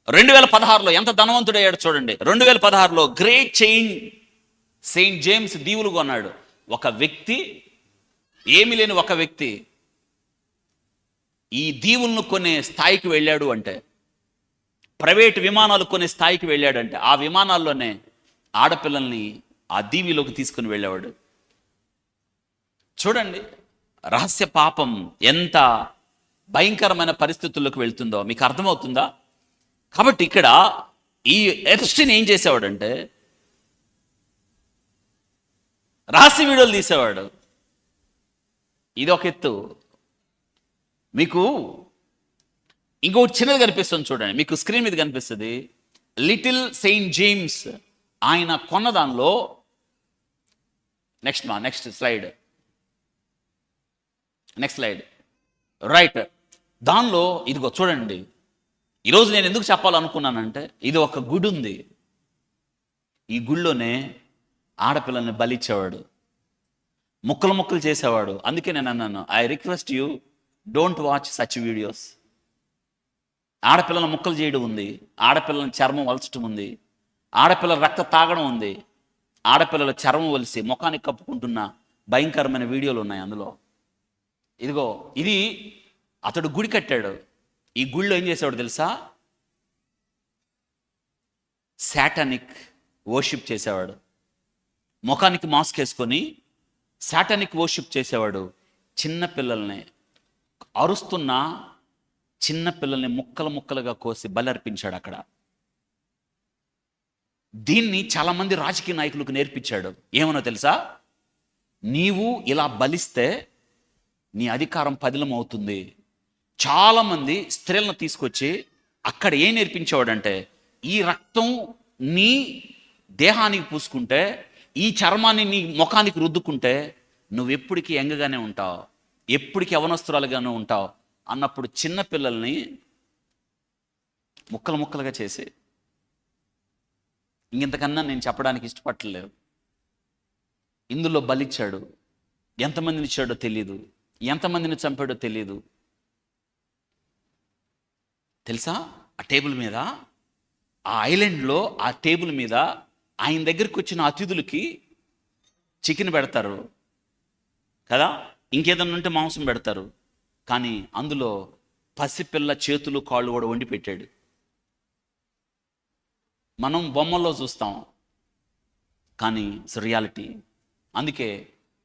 2016లో ఎంత ధనవంతుడయ్యాడు చూడండి. 2016లో గ్రేట్ సెయింట్ జేమ్స్ దీవులు కొన్నాడు. ఒక వ్యక్తి, ఏమీ లేని ఒక వ్యక్తి ఈ దీవులను కొనే స్థాయికి వెళ్ళాడు అంటే, ప్రైవేట్ విమానాలు కొనే స్థాయికి వెళ్ళాడంటే, ఆ విమానాల్లోనే ఆడపిల్లల్ని ఆ దీవిలోకి తీసుకుని వెళ్ళేవాడు. చూడండి రహస్య పాపం ఎంత భయంకరమైన పరిస్థితుల్లోకి వెళ్తుందో మీకు అర్థమవుతుందా? కాబట్టి ఇక్కడ ఈ ఎప్స్టీన్ ఏం చేసేవాడంటే రహస్య వీడియోలు తీసేవాడు. ఇది ఒక ఎత్తు. మీకు ఇంకొకటి చిన్నది కనిపిస్తుంది చూడండి, మీకు స్క్రీన్ మీద కనిపిస్తుంది. లిటిల్ సెయింట్ జేమ్స్ ఆయన కొన్న దానిలో నెక్స్ట్ స్లైడ్ రైట్. దానిలో ఇదిగో చూడండి. ఈరోజు నేను ఎందుకు చెప్పాలనుకున్నానంటే, ఇది ఒక గుడి ఉంది. ఈ గుడిలోనే ఆడపిల్లల్ని బలిచ్చేవాడు, ముక్కలు చేసేవాడు. అందుకే నేను అన్నాను, I request you don't watch such videos. ఆడపిల్లల ముక్కలు చేయడం ఉంది, ఆడపిల్లల చర్మం వలచడం ఉంది, ఆడపిల్లల రక్త తాగడం ఉంది, ఆడపిల్లల చర్మం వలిసి ముఖానికి కప్పుకుంటున్న భయంకరమైన వీడియోలు ఉన్నాయి అందులో. ఇదిగో ఇది అతడు గుడి కట్టాడు. ఈ గుడిలో ఏం చేసేవాడు తెలుసా? శాటానిక్ వర్షిప్ చేసేవాడు. ముఖానికి మాస్క్ వేసుకొని శాటానిక్ వర్షిప్ చేసేవాడు. చిన్న పిల్లల్ని, అరుస్తున్న చిన్న పిల్లల్ని ముక్కలుగా కోసి బలి అర్పించాడు అక్కడ. దీన్ని చాలామంది రాజకీయ నాయకులకు నేర్పించాడు. ఏమన్నా తెలుసా? నీవు ఇలా బలిస్తే నీ అధికారం పదిలం అవుతుంది. చాలామంది స్త్రీలను తీసుకొచ్చి అక్కడ ఏం నేర్పించేవాడంటే, ఈ రక్తం నీ దేహానికి పూసుకుంటే, ఈ చర్మాన్ని నీ ముఖానికి రుద్దుకుంటే నువ్వు ఎప్పటికీ యంగగానే ఉంటావు, ఎప్పటికీ యవనస్తురాలుగానే ఉంటావు అన్నప్పుడు చిన్న పిల్లల్ని ముక్కలు ముక్కలుగా చేసి, ఇంతకన్నా నేను చెప్పడానికి ఇష్టపడలేదు. ఇందులో బలిచ్చాడు, ఎంతమందిని ఇచ్చాడో తెలియదు, ఎంతమందిని చంపాడో తెలియదు. తెలుసా? ఆ టేబుల్ మీద, ఆ ఐలాండ్లో ఆ టేబుల్ మీద ఆయన దగ్గరికి వచ్చిన అతిథులకి చికెన్ పెడతారు కదా, ఇంకేదన్నా ఉంటే మాంసం పెడతారు. కానీ అందులో పసిపిల్ల చేతులు కాళ్ళు కూడా వండి పెట్టాడు. మనం బొమ్మల్లో చూస్తాం, కానీ ఇట్స్ రియాలిటీ. అందుకే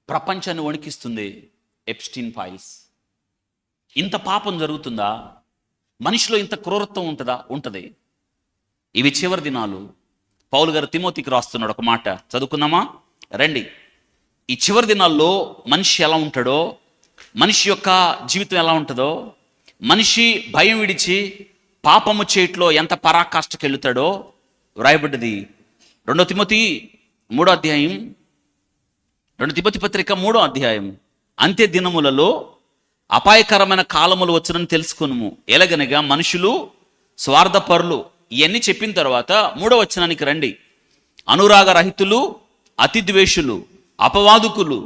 ప్రపంచాన్ని వణికిస్తుంది ఎప్స్టీన్ ఫైల్స్. ఇంత పాపం జరుగుతుందా? మనిషిలో ఇంత క్రూరత్వం ఉంటుందా? ఉంటుంది. ఇవి చివరి దినాలు. పౌలు గారు తిమోతికి రాస్తున్నాడు, ఒక మాట చదువుకుందామా రండి. ఈ చివరి దినాల్లో మనిషి ఎలా ఉంటాడో, మనిషి యొక్క జీవితం ఎలా ఉంటుందో, మనిషి భయం విడిచి పాపము చేయట్లో ఎంత పరాకాష్ఠకి వెళుతాడో వ్రాయబడ్డది 2 తిమోతి 3వ అధ్యాయం, 2 తిమోతి పత్రిక 3వ అధ్యాయం. అంత్య దినములలో అపాయకరమైన కాలములు వచ్చునని తెలుసుకునుము. ఎలాగనగా మనుషులు స్వార్థపరులు. ఇవన్నీ చెప్పిన తర్వాత 3వ వచనానికి రండి. అనురాగ రహితులు, అతిద్వేషులు, అపవాదుకులు,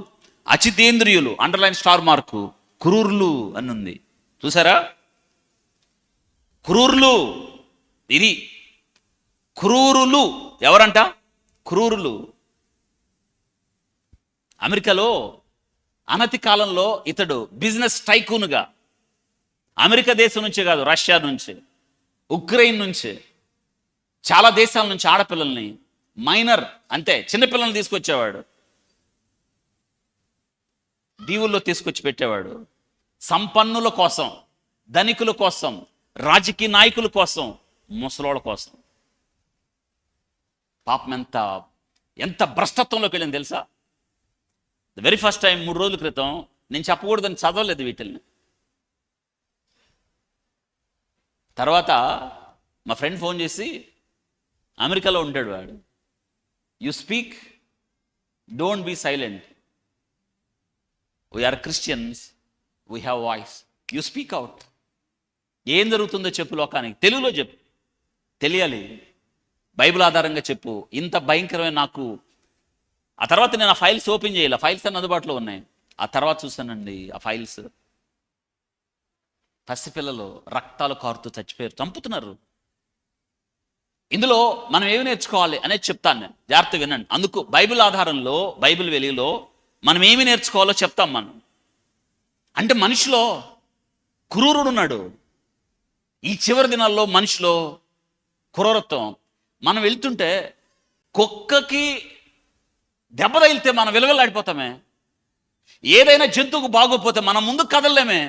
అచితేంద్రియులు, అండర్లైన్ స్టార్ మార్కు, క్రూరులు అని ఉంది. చూసారా? క్రూరులు. ఇది క్రూరులు ఎవరంట? క్రూరులు. అమెరికాలో అనతి కాలంలో ఇతడు బిజినెస్ టైకూన్గా, అమెరికా దేశం నుంచే కాదు, రష్యా నుంచి, ఉక్రెయిన్ నుంచి, చాలా దేశాల నుంచి ఆడపిల్లల్ని, మైనర్ అంతే చిన్నపిల్లల్ని తీసుకొచ్చేవాడు, దీవుల్లో తీసుకొచ్చి పెట్టేవాడు. సంపన్నుల కోసం, ధనికుల కోసం, రాజకీయ నాయకుల కోసం, ముసలోళ్ళ కోసం. పాపం ఎంత భ్రష్టత్వంలోకి వెళ్ళింది తెలుసా? ద వెరీ ఫస్ట్ టైం 3 రోజుల క్రితం, నేను చెప్పకూడదని చదవలేదు వీటిల్ని. తర్వాత మా ఫ్రెండ్ ఫోన్ చేసి, అమెరికాలో ఉంటాడు వాడు, you speak, don't be silent, we are Christians, we have voice, you speak out. ఏం జరుగుతుందో చెప్పు లోకానికి, తెలుగులో చెప్పు, తెలియాలి, బైబిల్ ఆధారంగా చెప్పు. ఇంత భయంకరమైన నాకు. ఆ తర్వాత నేను ఆ ఫైల్స్ ఓపెన్ చేయాలి, ఫైల్స్ అన్ని అందుబాటులో ఉన్నాయి. ఆ తర్వాత చూసానండి ఆ ఫైల్స్, పసిపిల్లలు రక్తాలు కారుతూ చచ్చిపోయారు, చంపుతున్నారు. ఇందులో మనం ఏమి నేర్చుకోవాలి అనేది చెప్తాను నేను, జాగ్రత్త వినండి. అందుకు బైబిల్ ఆధారంలో, బైబిల్ వెలుగులో మనం ఏమి నేర్చుకోవాలో చెప్తాం. మనం అంటే మనిషిలో క్రూరుడు ఉన్నాడు. ఈ చివరి దినాల్లో మనిషిలో క్రూరత్వం. మనం వెళ్తుంటే కుక్కకి దెబ్బ తగిలితే మనం విలువలాడిపోతామే, ఏదైనా జంతువుకు బాగోపోతే మనం ముందు కదలలేమే.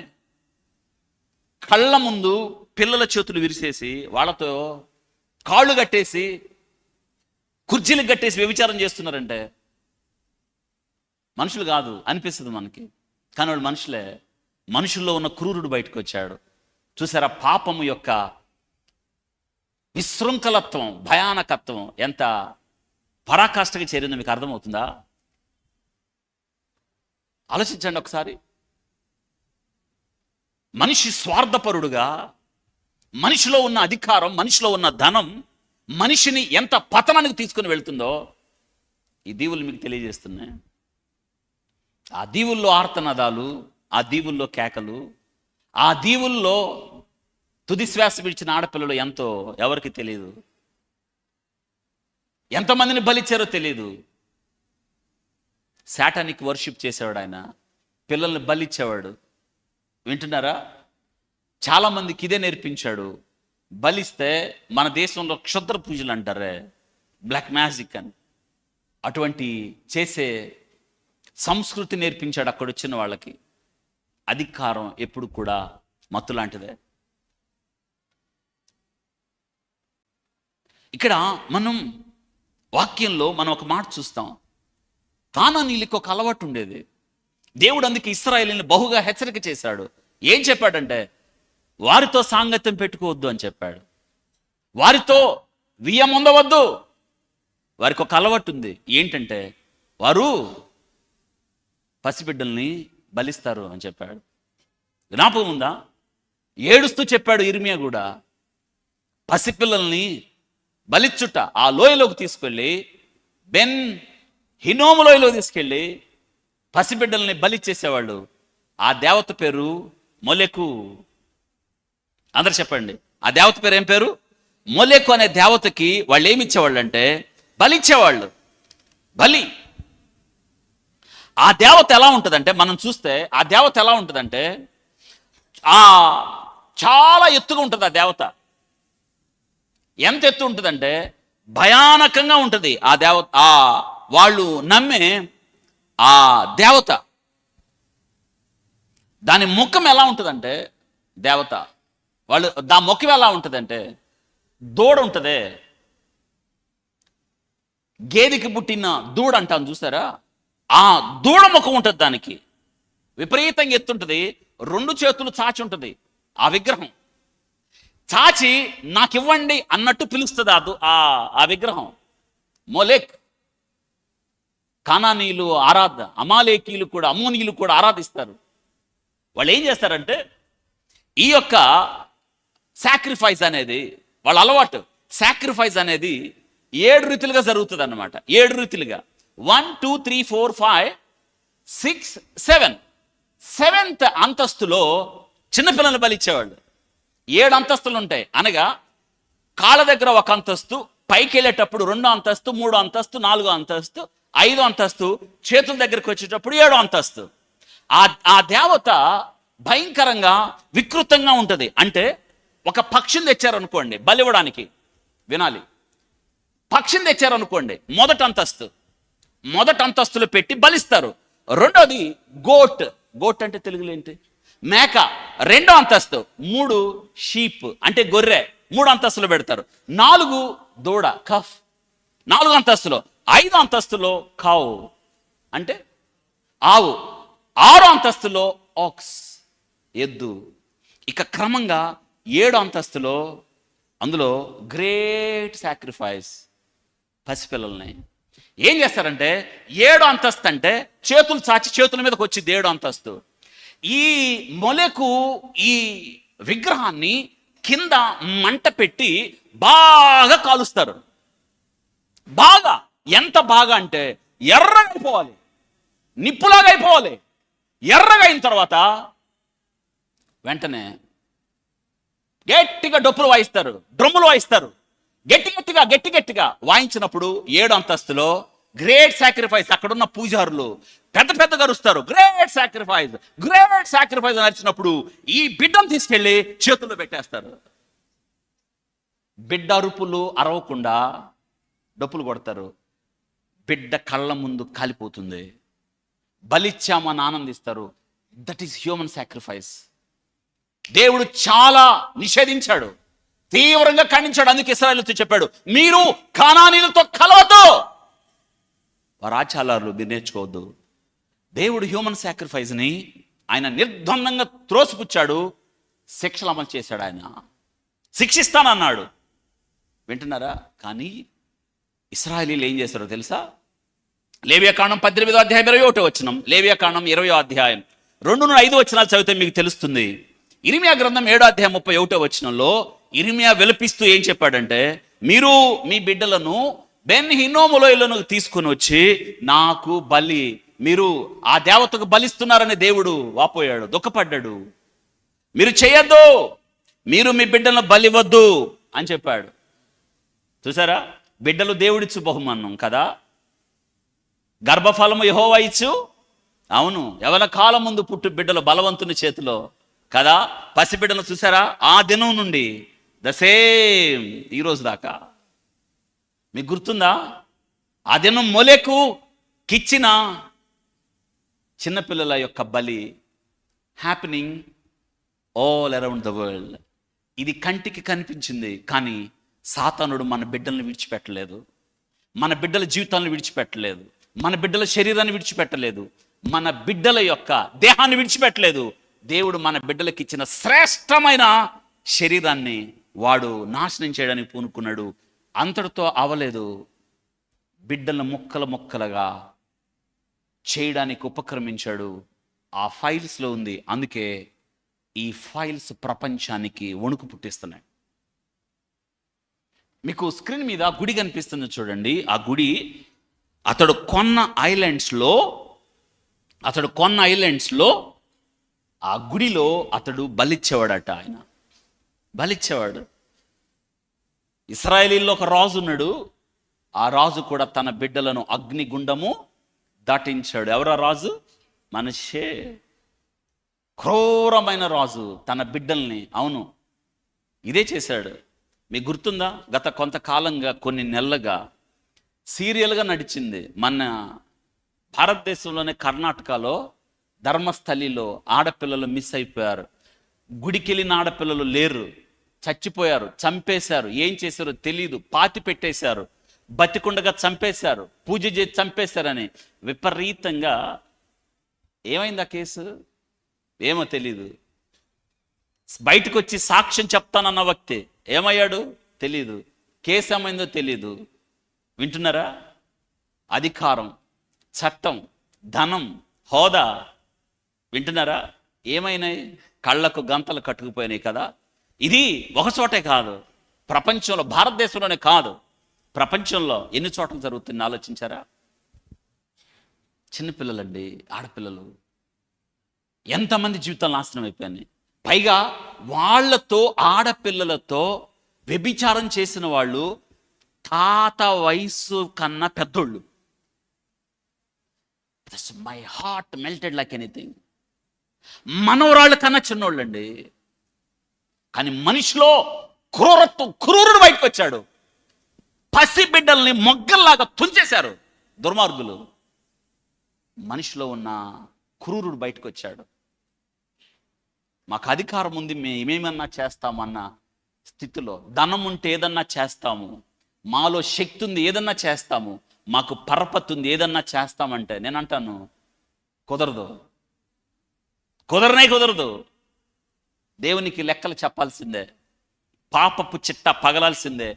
కళ్ళ ముందు పిల్లల చేతులు విరిసేసి, వాళ్ళతో కాళ్ళు కట్టేసి, కుర్చీలకు కట్టేసి వ్యభిచారం చేస్తున్నారంటే మనుషులు కాదు అనిపిస్తుంది మనకి, కానీ వాళ్ళు మనుషులే. మనుషుల్లో ఉన్న క్రూరుడు బయటకు వచ్చాడు. చూసారా? పాపము యొక్క విశృంఖలత్వం, భయానకత్వం ఎంత పరాకాష్ఠకి చేరిందో మీకు అర్థమవుతుందా? ఆలోచించండి ఒకసారి. మనిషి స్వార్థపరుడుగా, మనిషిలో ఉన్న అధికారం, మనిషిలో ఉన్న ధనం మనిషిని ఎంత పతనానికి తీసుకుని వెళ్తుందో ఈ దీవులు మీకు తెలియజేస్తున్నాయి. ఆ దీవుల్లో ఆర్తనాదాలు, ఆ దీవుల్లో కేకలు, ఆ దీవుల్లో తుది శ్వాస విడిచిన ఆడపిల్లలు ఎంతో ఎవరికి తెలియదు, ఎంతమందిని బలిచ్చారో తెలియదు. శాటానిక్ వర్షిప్ చేసేవాడు ఆయన, పిల్లల్ని బలిచ్చేవాడు. వింటున్నారా? చాలామందికి ఇదే నేర్పించాడు. బలిస్తే మన దేశంలో క్షుద్ర పూజలు అంటారే, బ్లాక్ మ్యాజిక్ అని, అటువంటి చేసే సంస్కృతి నేర్పించాడు అక్కడ వచ్చిన వాళ్ళకి. అధికారం ఎప్పుడు కూడా మత్తు లాంటిదే. ఇక్కడ మనం వాక్యంలో మనం ఒక మాట చూస్తాం. కానానీయులకు ఒక అలవాటు ఉండేది. దేవుడు అందుకే ఇశ్రాయేలుని బహుగా హెచ్చరిక చేశాడు. ఏం చెప్పాడంటే, వారితో సాంగత్యం పెట్టుకోవద్దు అని చెప్పాడు. వారితో వియ్యం ఉండవద్దు. వారికి ఒక అలవాటు ఉంది. ఏంటంటే, వారు పసిబిడ్డల్ని బలిస్తారు అని చెప్పాడు. జ్ఞాపకం ఉందా? ఏడుస్తూ చెప్పాడు ఇర్మియా కూడా, పసిపిల్లల్ని బలిచ్చుట ఆ లోయలోకి తీసుకెళ్ళి, బెన్ హినోము లోయలో తీసుకెళ్ళి పసిబిడ్డల్ని బలిచ్చేసేవాళ్ళు. ఆ దేవత పేరు మొలెకు. అందరు చెప్పండి, ఆ దేవత పేరు ఏం పేరు? మొలెకు అనే దేవతకి వాళ్ళు ఏమి ఇచ్చేవాళ్ళు అంటే బలిచ్చేవాళ్ళు. బలి. ఆ దేవత ఎలా ఉంటుందంటే, మనం చూస్తే ఆ దేవత ఎలా ఉంటుందంటే చాలా ఎత్తుగా ఉంటుంది. ఆ దేవత ఎంత ఎత్తు ఉంటుందంటే భయానకంగా ఉంటుంది. ఆ దేవత, వాళ్ళు నమ్మే ఆ దేవత, దాని ముఖం ఎలా ఉంటుందంటే, దేవత వాళ్ళు దా ముఖం ఎలా ఉంటుందంటే, దూడ ఉంటుంది, గేదెకి పుట్టిన దూడ అంటాం చూసారా, ఆ దూడ ముఖం ఉంటుంది. దానికి విపరీతంగా ఎత్తుంటుంది, 2 చేతులు చాచి ఉంటుంది. ఆ విగ్రహం చాచి నాకివ్వండి అన్నట్టు పిలుస్తుంది ఆ విగ్రహం. మొలెక్. కానానీయులు అమాలేకీలు కూడా, అమ్మోనీయులు కూడా ఆరాధిస్తారు. వాళ్ళు ఏం చేస్తారంటే, ఈ యొక్క సాక్రిఫైస్ అనేది వాళ్ళ అలవాటు. సాక్రిఫైస్ అనేది 7 రీతులుగా జరుగుతుంది అన్నమాట. 7 రీతులుగా, 1 2 3 4 5 6 7. 7th అంతస్తులో చిన్నపిల్లలు బలిచ్చేవాళ్ళు. 7 అంతస్తులు ఉంటాయి. అనగా కాళ్ళ దగ్గర 1 అంతస్తు, పైకి వెళ్ళేటప్పుడు 2 అంతస్తు, 3 అంతస్తు, 4 అంతస్తు, 5 అంతస్తు, చేతుల దగ్గరికి వచ్చేటప్పుడు 7 అంతస్తు. ఆ దేవత భయంకరంగా వికృతంగా ఉంటుంది. అంటే ఒక పక్షిని తెచ్చారనుకోండి బలివ్వడానికి, వినాలి, పక్షిని తెచ్చారనుకోండి, మొదటి అంతస్తులో పెట్టి బలిస్తారు. రెండోది గోట్ అంటే తెలుగులో ఏంటి? మేక, 2వ అంతస్తు. 3 షీప్ అంటే గొర్రె, 3 అంతస్తులో పెడతారు. 4 దూడ, కఫ్, 4 అంతస్తులో. 5వ అంతస్తులో కావు అంటే ఆవు. 6వ అంతస్తులో ఆక్స్, ఎద్దు. ఇక క్రమంగా 7వ అంతస్తులో, అందులో గ్రేట్ సాక్రిఫైస్, పసిపిల్లల్ని ఏం చేస్తారంటే, 7వ అంతస్తు అంటే చేతులు చాచి చేతుల మీదకి వచ్చింది 7వ అంతస్తు. ఈ మొలెకు ఈ విగ్రహాన్ని కింద మంట పెట్టి బాగా కాలుస్తారు. బాగా, ఎంత బాగా అంటే ఎర్రగా అయిపోవాలి, నిప్పులాగా అయిపోవాలి. ఎర్రగా అయిన తర్వాత వెంటనే గట్టిగా డప్పులు వాయిస్తారు, డ్రమ్ములు వాయిస్తారు. గట్టిగా వాయించినప్పుడు 7వ అంతస్తులో గ్రేట్ సాక్రిఫైస్. అక్కడున్న పూజారులు పెద్ద గరుస్తారు. గ్రేట్ సాక్రిఫైస్ నడిచినప్పుడు ఈ బిడ్డను తీసుకెళ్లి చేతుల్లో పెట్టేస్తారు. బిడ్డ అరుపులు అరవకుండా డప్పులు కొడతారు. బిడ్డ కళ్ళ ముందు కాలిపోతుంది. బలిచ్చామని ఆనందిస్తారు. That is human sacrifice. దేవుడు చాలా నిషేధించాడు, తీవ్రంగా ఖండించాడు. అందుకే ఇశ్రాయేలుతో చెప్పాడు, మీరు కానానీయులతో కలవద్దు, వారి ఆచారాలు మీరు నేర్చుకోవద్దు. దేవుడు హ్యూమన్ సాక్రిఫైస్ని ఆయన నిర్ద్వందంగా త్రోసిపుచ్చాడు. శిక్షలు అమలు చేశాడు. ఆయన శిక్షిస్తానన్నాడు. వింటున్నారా? కానీ ఇశ్రాయేలీలు ఏం చేశారో తెలుసా? లేవియాకాండం 18వ అధ్యాయం 21వ వచనం, లేవియాకాండం 20వ అధ్యాయం 2-5 వచనాలు చదివితే మీకు తెలుస్తుంది. ఇర్మియా గ్రంథం 7వ అధ్యాయం 31వ వచనంలో ఇర్మియా విలపిస్తూ ఏం చెప్పాడంటే, మీరు మీ బిడ్డలను బెన్ హిన్నోము లోయలను తీసుకుని వచ్చి నాకు బలి, మీరు ఆ దేవతకు బలిస్తున్నారని దేవుడు వాపోయాడు, దుఃఖపడ్డాడు. మీరు చేయొద్దు, మీరు మీ బిడ్డలను బలివద్దు అని చెప్పాడు. చూసారా? బిడ్డలు దేవుడిచ్చు బహుమానం కదా. గర్భఫలము యెహోవా ఇచ్చు. అవును, యవన కాలం ముందు పుట్టు బిడ్డలు బలవంతుని చేతిలో కదా. పసిబిడ్డలు చూసారా? ఆ దినం నుండి ద సేమ్ ఈరోజు దాకా మీకు గుర్తుందా? ఆ దినం మొలెకు కిచ్చిన చిన్నపిల్లల యొక్క బలి happening all around the world. ఇది కంటికి కనిపించింది, కానీ సాతానుడు మన బిడ్డల్ని విడిచిపెట్టలేదు, మన బిడ్డల జీవితాలను విడిచిపెట్టలేదు, మన బిడ్డల శరీరాన్ని విడిచిపెట్టలేదు, మన బిడ్డల యొక్క దేహాన్ని విడిచిపెట్టలేదు. దేవుడు మన బిడ్డలకి ఇచ్చిన శ్రేష్టమైన శరీరాన్ని వాడు నాశనం చేయడానికి పూనుకున్నాడు. అంతటితో అవలేదు. బిడ్డలను ముక్కలుగా చేయడానికి ఉపక్రమించాడు. ఆ ఫైల్స్లో ఉంది. అందుకే ఈ ఫైల్స్ ప్రపంచానికి వణుకు పుట్టిస్తున్నాయి. మీకు స్క్రీన్ మీద గుడి కనిపిస్తుంది చూడండి. ఆ గుడి అతడు కొన్న ఐలాండ్స్లో ఆ గుడిలో అతడు బలిచ్చేవాడట. ఆయన బలిచ్చేవాడు. ఇశ్రాయేలీల్లో ఒక రాజు ఉన్నాడు. ఆ రాజు కూడా తన బిడ్డలను అగ్నిగుండము దాటించాడు. ఎవరా రాజు? మనషే. క్రూరమైన రాజు తన బిడ్డల్ని, అవును, ఇదే చేశాడు. మీకు గుర్తుందా? గత కొంతకాలంగా, కొన్ని నెలలుగా సీరియల్గా నడిచింది. మన భారతదేశంలోనే కర్ణాటకలో ధర్మస్థలిలో ఆడపిల్లలు మిస్ అయిపోయారు. గుడికెళ్ళిన ఆడపిల్లలు లేరు, చచ్చిపోయారు, చంపేశారు. ఏం చేశారో తెలీదు. పాతి పెట్టేశారు, బతికుండగా చంపేశారు, పూజ చేసి చంపేశారని విపరీతంగా. ఏమైంది ఆ కేసు? ఏమో తెలీదు. బయటకు వచ్చి సాక్ష్యం చెప్తానన్న వ్యక్తి ఏమయ్యాడు తెలీదు. కేసు ఏమైందో తెలీదు. వింటున్నారా? అధికారం, చట్టం, ధనం, హోదా, వింటున్నారా? ఏమైనాయి? కళ్ళకు గంతలు కట్టుకుపోయినాయి కదా. ఇది ఒక చోటే కాదు, ప్రపంచంలో, భారతదేశంలోనే కాదు, ప్రపంచంలో ఎన్ని చోట్ల జరుగుతుంది ఆలోచించారా? చిన్నపిల్లలండి, ఆడపిల్లలు, ఎంతమంది జీవితాలు నాశనం అయిపోయాయి. పైగా వాళ్ళతో, ఆడపిల్లలతో వ్యభిచారం చేసిన వాళ్ళు తాత వయసు కన్నా పెద్దోళ్ళు. My heart melted like anything. మనవరాళ్ళ కన్నా చిన్నోళ్ళండి. కానీ మనిషిలో క్రూరుడు బయటకు వచ్చాడు. పసి బిడ్డల్ని మొగ్గల్లాగా తుంచేశారు దుర్మార్గులు. మనిషిలో ఉన్న క్రూరుడు బయటకు వచ్చాడు. మాకు అధికారం ఉంది, మేమేమన్నా చేస్తామన్న స్థితిలో, ధనం ఉంటే ఏదన్నా చేస్తాము, మాలో శక్తి ఉంది ఏదన్నా చేస్తాము, మాకు పరపతి ఉంది ఏదన్నా చేస్తామంటే నేను అంటాను కుదరదు. కుదరదు. దేవునికి లెక్కలు చెప్పాల్సిందే. పాపపు చిట్ట పగలాల్సిందే.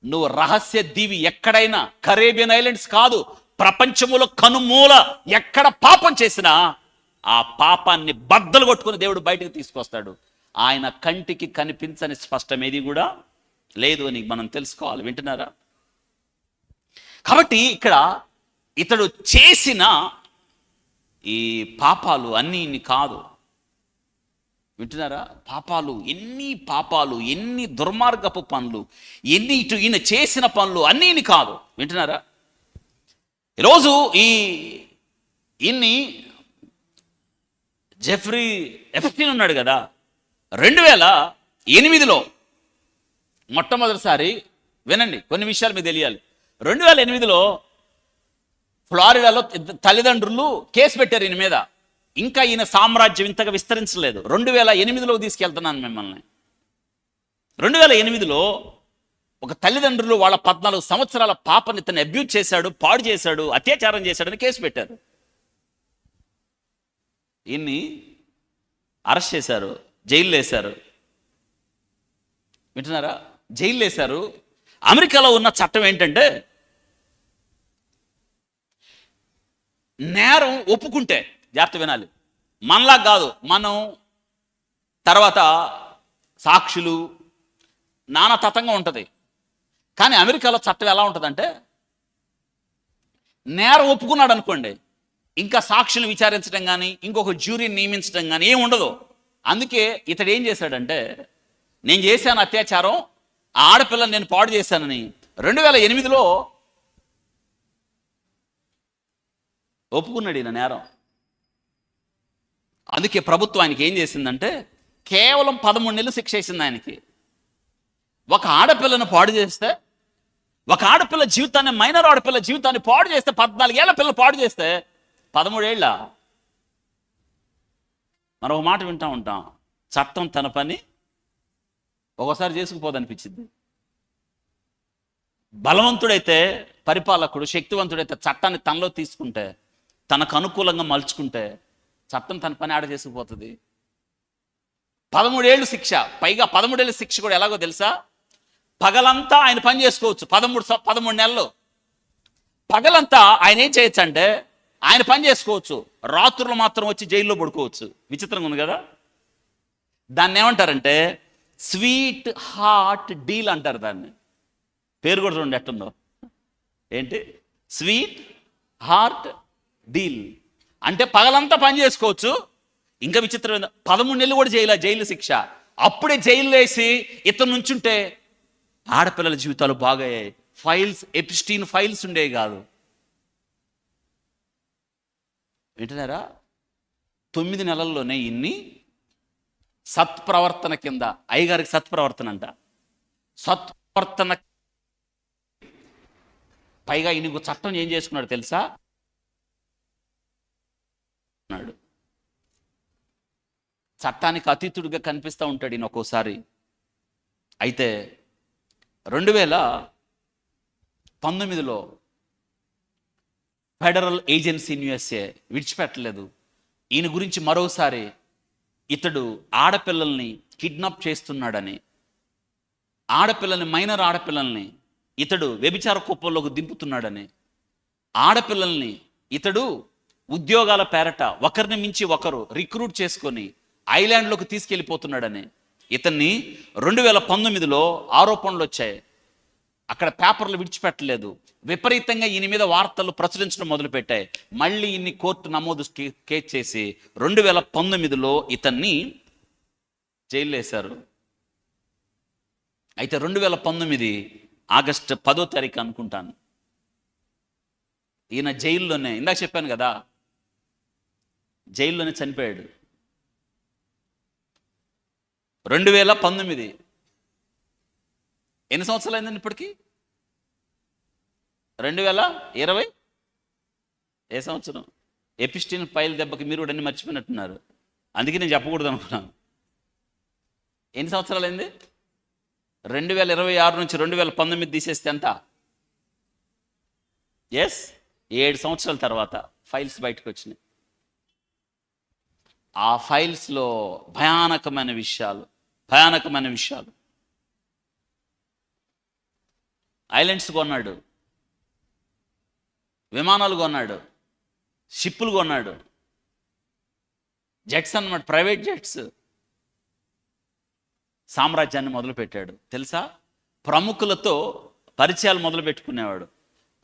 నువ్వు రహస్య దీవి ఎక్కడైనా, కరేబియన్ ఐలాండ్స్ కాదు, ప్రపంచములో కనుమూల ఎక్కడ పాపం చేసినా ఆ పాపాన్ని బద్దలు కొట్టుకుని దేవుడు బయటకు తీసుకొస్తాడు. ఆయన కంటికి కనిపించని స్పష్టమేది కూడా లేదు అని మనం తెలుసుకోవాలి. వింటున్నారా? కాబట్టి ఇక్కడ ఇతడు చేసిన ఈ పాపాలు అన్నీ ఇన్ని కాదు. వింటున్నారా? పాపాలు, ఎన్ని దుర్మార్గపు పనులు, ఎన్ని ఈయన చేసిన పనులు అన్నీ ఇన్ని కాదు. వింటున్నారా? ఈరోజు ఇన్ని జెఫ్రీ ఎప్స్టీన్ ఉన్నాడు కదా, 2008లో మొట్టమొదటిసారి, వినండి కొన్ని విషయాలు మీకు తెలియాలి. 2008లో ఫ్లారిడాలో తల్లిదండ్రులు కేసు పెట్టారు ఈయన మీద. ఇంకా ఈయన సామ్రాజ్యం ఇంతగా విస్తరించలేదు. 2008లో తీసుకెళ్తున్నాను మిమ్మల్ని. 2008లో ఒక తల్లిదండ్రులు వాళ్ళ 14 సంవత్సరాల పాపని ఇతను అబ్యూజ్ చేశాడు, పాడు చేశాడు, అత్యాచారం చేశాడని కేసు పెట్టారు. ఈయన్ని అరెస్ట్ చేశారు, జైల్లో వేశారు. వింటున్నారా? జైల్లో వేశారు. అమెరికాలో ఉన్న చట్టం ఏంటంటే, నేరం ఒప్పుకుంటే, జాగ్రత్త వినాలి, మనలా కాదు, మనం తర్వాత సాక్షులు నానా తతంగా ఉంటుంది. కానీ అమెరికాలో చట్టం ఎలా ఉంటుందంటే, నేరం ఒప్పుకున్నాడు అనుకోండి, ఇంకా సాక్షులు విచారించడం కానీ, ఇంకొక జ్యూరీని నియమించడం కానీ ఏమి ఉండదు. అందుకే ఇతడు ఏం చేశాడంటే, నేను చేశాను అత్యాచారం, ఆ ఆడపిల్లని నేను పాడు చేశానని 2008లో ఒప్పుకున్నాడు ఈయన నేరం. అందుకే ప్రభుత్వం ఆయనకి ఏం చేసిందంటే, కేవలం 13 నెలలు శిక్ష వేసింది ఆయనకి. ఒక ఆడపిల్లను పాడు చేస్తే, ఒక ఆడపిల్ల జీవితాన్ని, మైనర్ ఆడపిల్ల జీవితాన్ని పాడు చేస్తే, 14 ఏళ్ల పిల్లలు పాడు చేస్తే 13 ఏళ్ళ. మరొక మాట వింటూ ఉంటాం, చట్టం తన పని ఒకసారి చేసుకుపోదనిపించింది. బలవంతుడైతే పరిపాలకుడు, శక్తివంతుడైతే చట్టాన్ని తనలో తీసుకుంటే, తనకు అనుకూలంగా మలుచుకుంటే చట్టం తన పని ఆడ చేసుకుపోతుంది. 13 ఏళ్ళు శిక్ష. పైగా 13 ఏళ్ళ శిక్ష కూడా ఎలాగో తెలుసా? పగలంతా ఆయన పని చేసుకోవచ్చు. 13 నెలలు పగలంతా ఆయన ఏం చేయొచ్చు అంటే, ఆయన పని చేసుకోవచ్చు, రాత్రులు మాత్రం వచ్చి జైల్లో పడుకోవచ్చు. విచిత్రంగా ఉంది కదా. దాన్ని ఏమంటారంటే స్వీట్ హార్ట్ డీల్ అంటారు. దాన్ని పేరు కూడా చూడండి ఎట్టుందో. ఏంటి స్వీట్ హార్ట్ డీల్ అంటే పగలంతా పని చేసుకోవచ్చు. ఇంకా విచిత్రమైన 13 నెలలు కూడా జైలు శిక్ష. అప్పుడే జైలు వేసి ఇతను నుంచుంటే ఆడపిల్లల జీవితాలు బాగయ్యాయి. ఎప్స్టీన్ ఫైల్స్ ఉండేవి కాదు. వింటున్నారా? 9 నెలల్లోనే ఇన్ని సత్ప్రవర్తన కింద, అయ్యగారికి సత్ప్రవర్తన అంట, సత్ప్రవర్తన. పైగా ఈయనకు చట్టం ఏం చేసుకున్నాడు తెలుసా? చట్టానికి అతీతుడిగా కనిపిస్తూ ఉంటాడు ఈయన ఒక్కోసారి. అయితే 2019లో ఫెడరల్ ఏజెన్సీ ఇన్ యుఎస్ఏ విడిచిపెట్టలేదు. ఈయన గురించి మరోసారి ఇతడు ఆడపిల్లల్ని కిడ్నాప్ చేస్తున్నాడని, మైనర్ ఆడపిల్లల్ని ఇతడు వ్యభిచార కుప్పంలోకి దింపుతున్నాడని, ఆడపిల్లల్ని ఇతడు ఉద్యోగాల పేరట ఒకరిని మించి ఒకరు రిక్రూట్ చేసుకొని ఐలాండ్లోకి తీసుకెళ్ళిపోతున్నాడని ఇతన్ని 2019లో ఆరోపణలు వచ్చాయి. అక్కడ పేపర్లు విడిచిపెట్టలేదు. విపరీతంగా ఈయన మీద వార్తలు ప్రచురించడం మొదలుపెట్టాయి. మళ్ళీ ఇన్ని కోర్టు నమోదు కేసు చేసి 2019లో ఇతన్ని జైలు వేశారు. అయితే 2019 ఆగస్టు 10వ తారీఖు అనుకుంటాను, ఈయన జైల్లోనే, ఇందాక చెప్పాను కదా, జైల్లోనే చనిపోయాడు. 2019 ఎన్ని సంవత్సరాలు అయిందండి ఇప్పటికి? 2020 ఏ సంవత్సరం? ఎపిస్టీన్ ఫైల్ దెబ్బకి మీరు కూడా అన్ని మర్చిపోయినట్టున్నారు. అందుకే నేను చెప్పకూడదు అనుకున్నాను. ఎన్ని సంవత్సరాలు అయింది? 2026 నుంచి 2019 తీసేస్తే ఎంత? 7 సంవత్సరాల తర్వాత ఫైల్స్ బయటకు వచ్చినాయి. ఆ ఫైల్స్లో భయానకమైన విషయాలు. ఐలాండ్స్ కొన్నాడు, విమానాలు కొన్నాడు, షిప్పులు కొన్నాడు, జెట్స్ అన్నమాట, ప్రైవేట్ జెట్స్. సామ్రాజ్యాన్ని మొదలుపెట్టాడు తెలుసా? ప్రముఖులతో పరిచయాలు మొదలు పెట్టుకునేవాడు.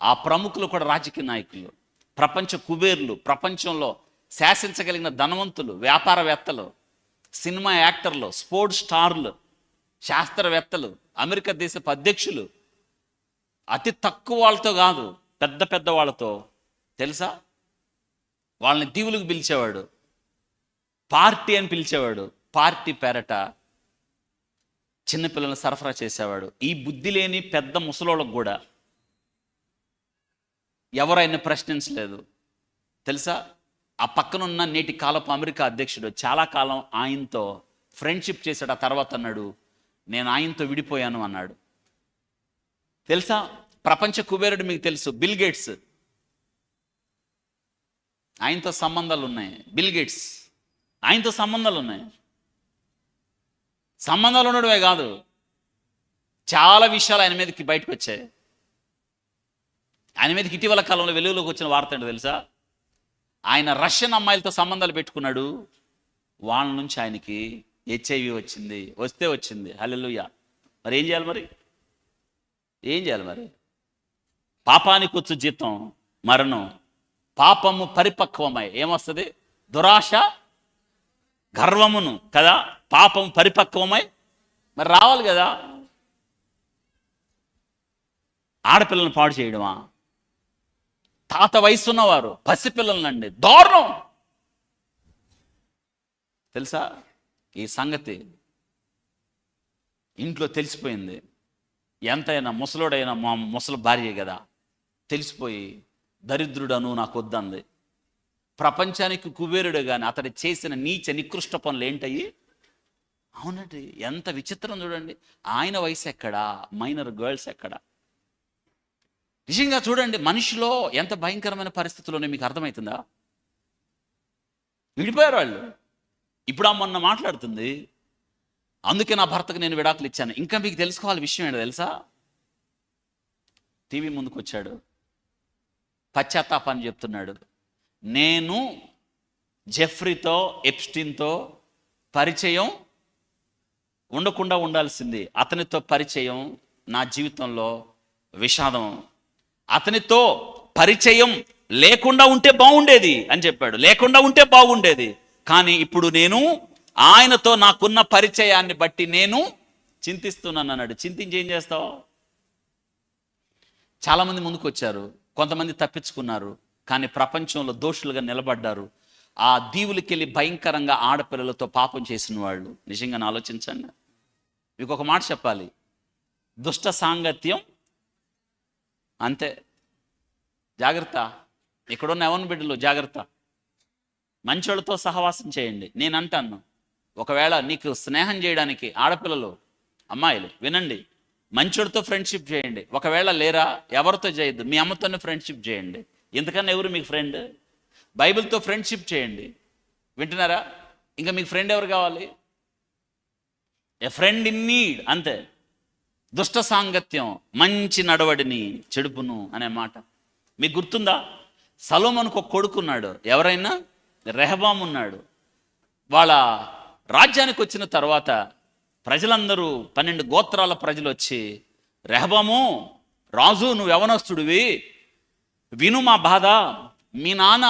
ఆ ప్రముఖులు కూడా రాజకీయ నాయకులు, ప్రపంచ కుబేర్లు, ప్రపంచంలో శాసించగలిగిన ధనవంతులు, వ్యాపారవేత్తలు, సినిమా యాక్టర్లు, స్పోర్ట్స్ స్టార్లు, శాస్త్రవేత్తలు, అమెరికా దేశపు అధ్యక్షులు. అతి తక్కువ వాళ్ళతో కాదు, పెద్ద పెద్ద వాళ్ళతో తెలుసా? వాళ్ళని దీవులకు పిలిచేవాడు, పార్టీ అని పిలిచేవాడు. పార్టీ పేరట చిన్నపిల్లలను సరఫరా చేసేవాడు. ఈ బుద్ధి లేని పెద్ద ముసలోళ్ళకు కూడా ఎవరైనా ప్రశ్నించలేదు తెలుసా? ఆ పక్కనున్న నేటి కాలపు అమెరికా అధ్యక్షుడు చాలా కాలం ఆయనతో ఫ్రెండ్షిప్ చేశాడు. ఆ తర్వాత అన్నాడు, నేను ఆయనతో విడిపోయాను అన్నాడు తెలుసా? ప్రపంచ కుబేరుడు మీకు తెలుసు, బిల్ గేట్స్. ఆయనతో సంబంధాలు ఉన్నాయి. బిల్ గేట్స్ ఆయనతో సంబంధాలు ఉన్నాయి. సంబంధాలు ఉండడమే కాదు, చాలా విషయాలు ఆయన మీదకి బయటకు వచ్చాయి. ఆయన మీదకి ఇటీవల కాలంలో వెలుగులోకి వచ్చిన వార్త ఏంటో తెలుసా? ఆయన రష్యన్ అమ్మాయిలతో సంబంధాలు పెట్టుకున్నాడు. వాళ్ళ నుంచి ఆయనకి హెచ్ఐవి వచ్చింది. హల్లెలూయా. మరి ఏం చేయాలి మరి? పాపానికి వచ్చు జీతం మరణం. పాపము పరిపక్వమై ఏమొస్తుంది? దురాశ, గర్వమును కదా. పాపం పరిపక్వమై మరి రావాలి కదా. ఆడపిల్లలను పాడు చేయడమా? తాత వయసున్నవారు పసిపిల్లలండి, దారుణం తెలుసా? ఈ సంగతి ఇంట్లో తెలిసిపోయింది. ఎంతైనా ముసలోడైనా మా ముసలి భార్య కదా, తెలిసిపోయి దరిద్రుడను నాకు వద్దంది. ప్రపంచానికి కుబేరుడు కానీ అతడు చేసిన నీచ నికృష్ట పనులు ఏంటయ్యి? అవునండి, ఎంత విచిత్రం చూడండి. ఆయన వయసు ఎక్కడా, మైనర్ గర్ల్స్ ఎక్కడా? నిజంగా చూడండి, మనిషిలో ఎంత భయంకరమైన పరిస్థితుల్లోనే మీకు అర్థమవుతుందా? విడిపోయారు వాళ్ళు. ఇప్పుడు మొన్న మాట్లాడుతుంది, అందుకే నా భర్తకు నేను విడాకులు ఇచ్చాను. ఇంకా మీకు తెలుసుకోవాలి విషయం ఏంటో తెలుసా? టీవీ ముందుకు వచ్చాడు, పశ్చాత్తాపాన్ని చెప్తున్నాడు. నేను జెఫ్రీతో ఎప్స్టీన్తో పరిచయం ఉండకుండా ఉండాల్సింది. అతనితో పరిచయం నా జీవితంలో విషాదం. అతనితో పరిచయం లేకుండా ఉంటే బాగుండేది అని చెప్పాడు. లేకుండా ఉంటే బాగుండేది, కానీ ఇప్పుడు నేను ఆయనతో నాకున్న పరిచయాన్ని బట్టి నేను చింతిస్తున్నాను అన్నాడు. చింతించి ఏం చేస్తావు? చాలామంది ముందుకు వచ్చారు, కొంతమంది తప్పించుకున్నారు, కానీ ప్రపంచంలో దోషులుగా నిలబడ్డారు. ఆ దీవులకి వెళ్ళి భయంకరంగా ఆడపిల్లలతో పాపం చేసిన వాళ్ళు. నిజంగా ఆలోచించండి. మీకు ఒక మాట చెప్పాలి, దుష్ట సాంగత్యం అంతే. జాగ్రత్త. ఇక్కడున్న యవ్వన బిడ్డలు జాగ్రత్త. మంచోళ్ళతో సహవాసం చేయండి. నేను అంటాను, ఒకవేళ నీకు స్నేహం చేయడానికి ఆడపిల్లలు, అమ్మాయిలు వినండి, మంచోడితో ఫ్రెండ్షిప్ చేయండి. ఒకవేళ లేరా, ఎవరితో చేయొద్దు, మీ అమ్మతోనే ఫ్రెండ్షిప్ చేయండి. ఎందుకన్నా ఎవరు మీకు ఫ్రెండ్? బైబిల్తో ఫ్రెండ్షిప్ చేయండి. వింటున్నారా? ఇంకా మీకు ఫ్రెండ్ ఎవరు కావాలి? ఎ ఫ్రెండ్ ఇన్ నీడ్, అంతే. దుష్ట సాంగత్యం మంచి నడవడిని చెడుపును అనే మాట మీకు గుర్తుందా? సొలొమోనుకు ఒక కొడుకున్నాడు. ఎవరైనా? రెహబాము ఉన్నాడు. వాళ్ళ రాజ్యానికి వచ్చిన తర్వాత ప్రజలందరూ 12 గోత్రాల ప్రజలు వచ్చి, రెహబాము రాజు, నువ్వు యవనస్తుడివి, విను మా బాధ. మీ నాన్న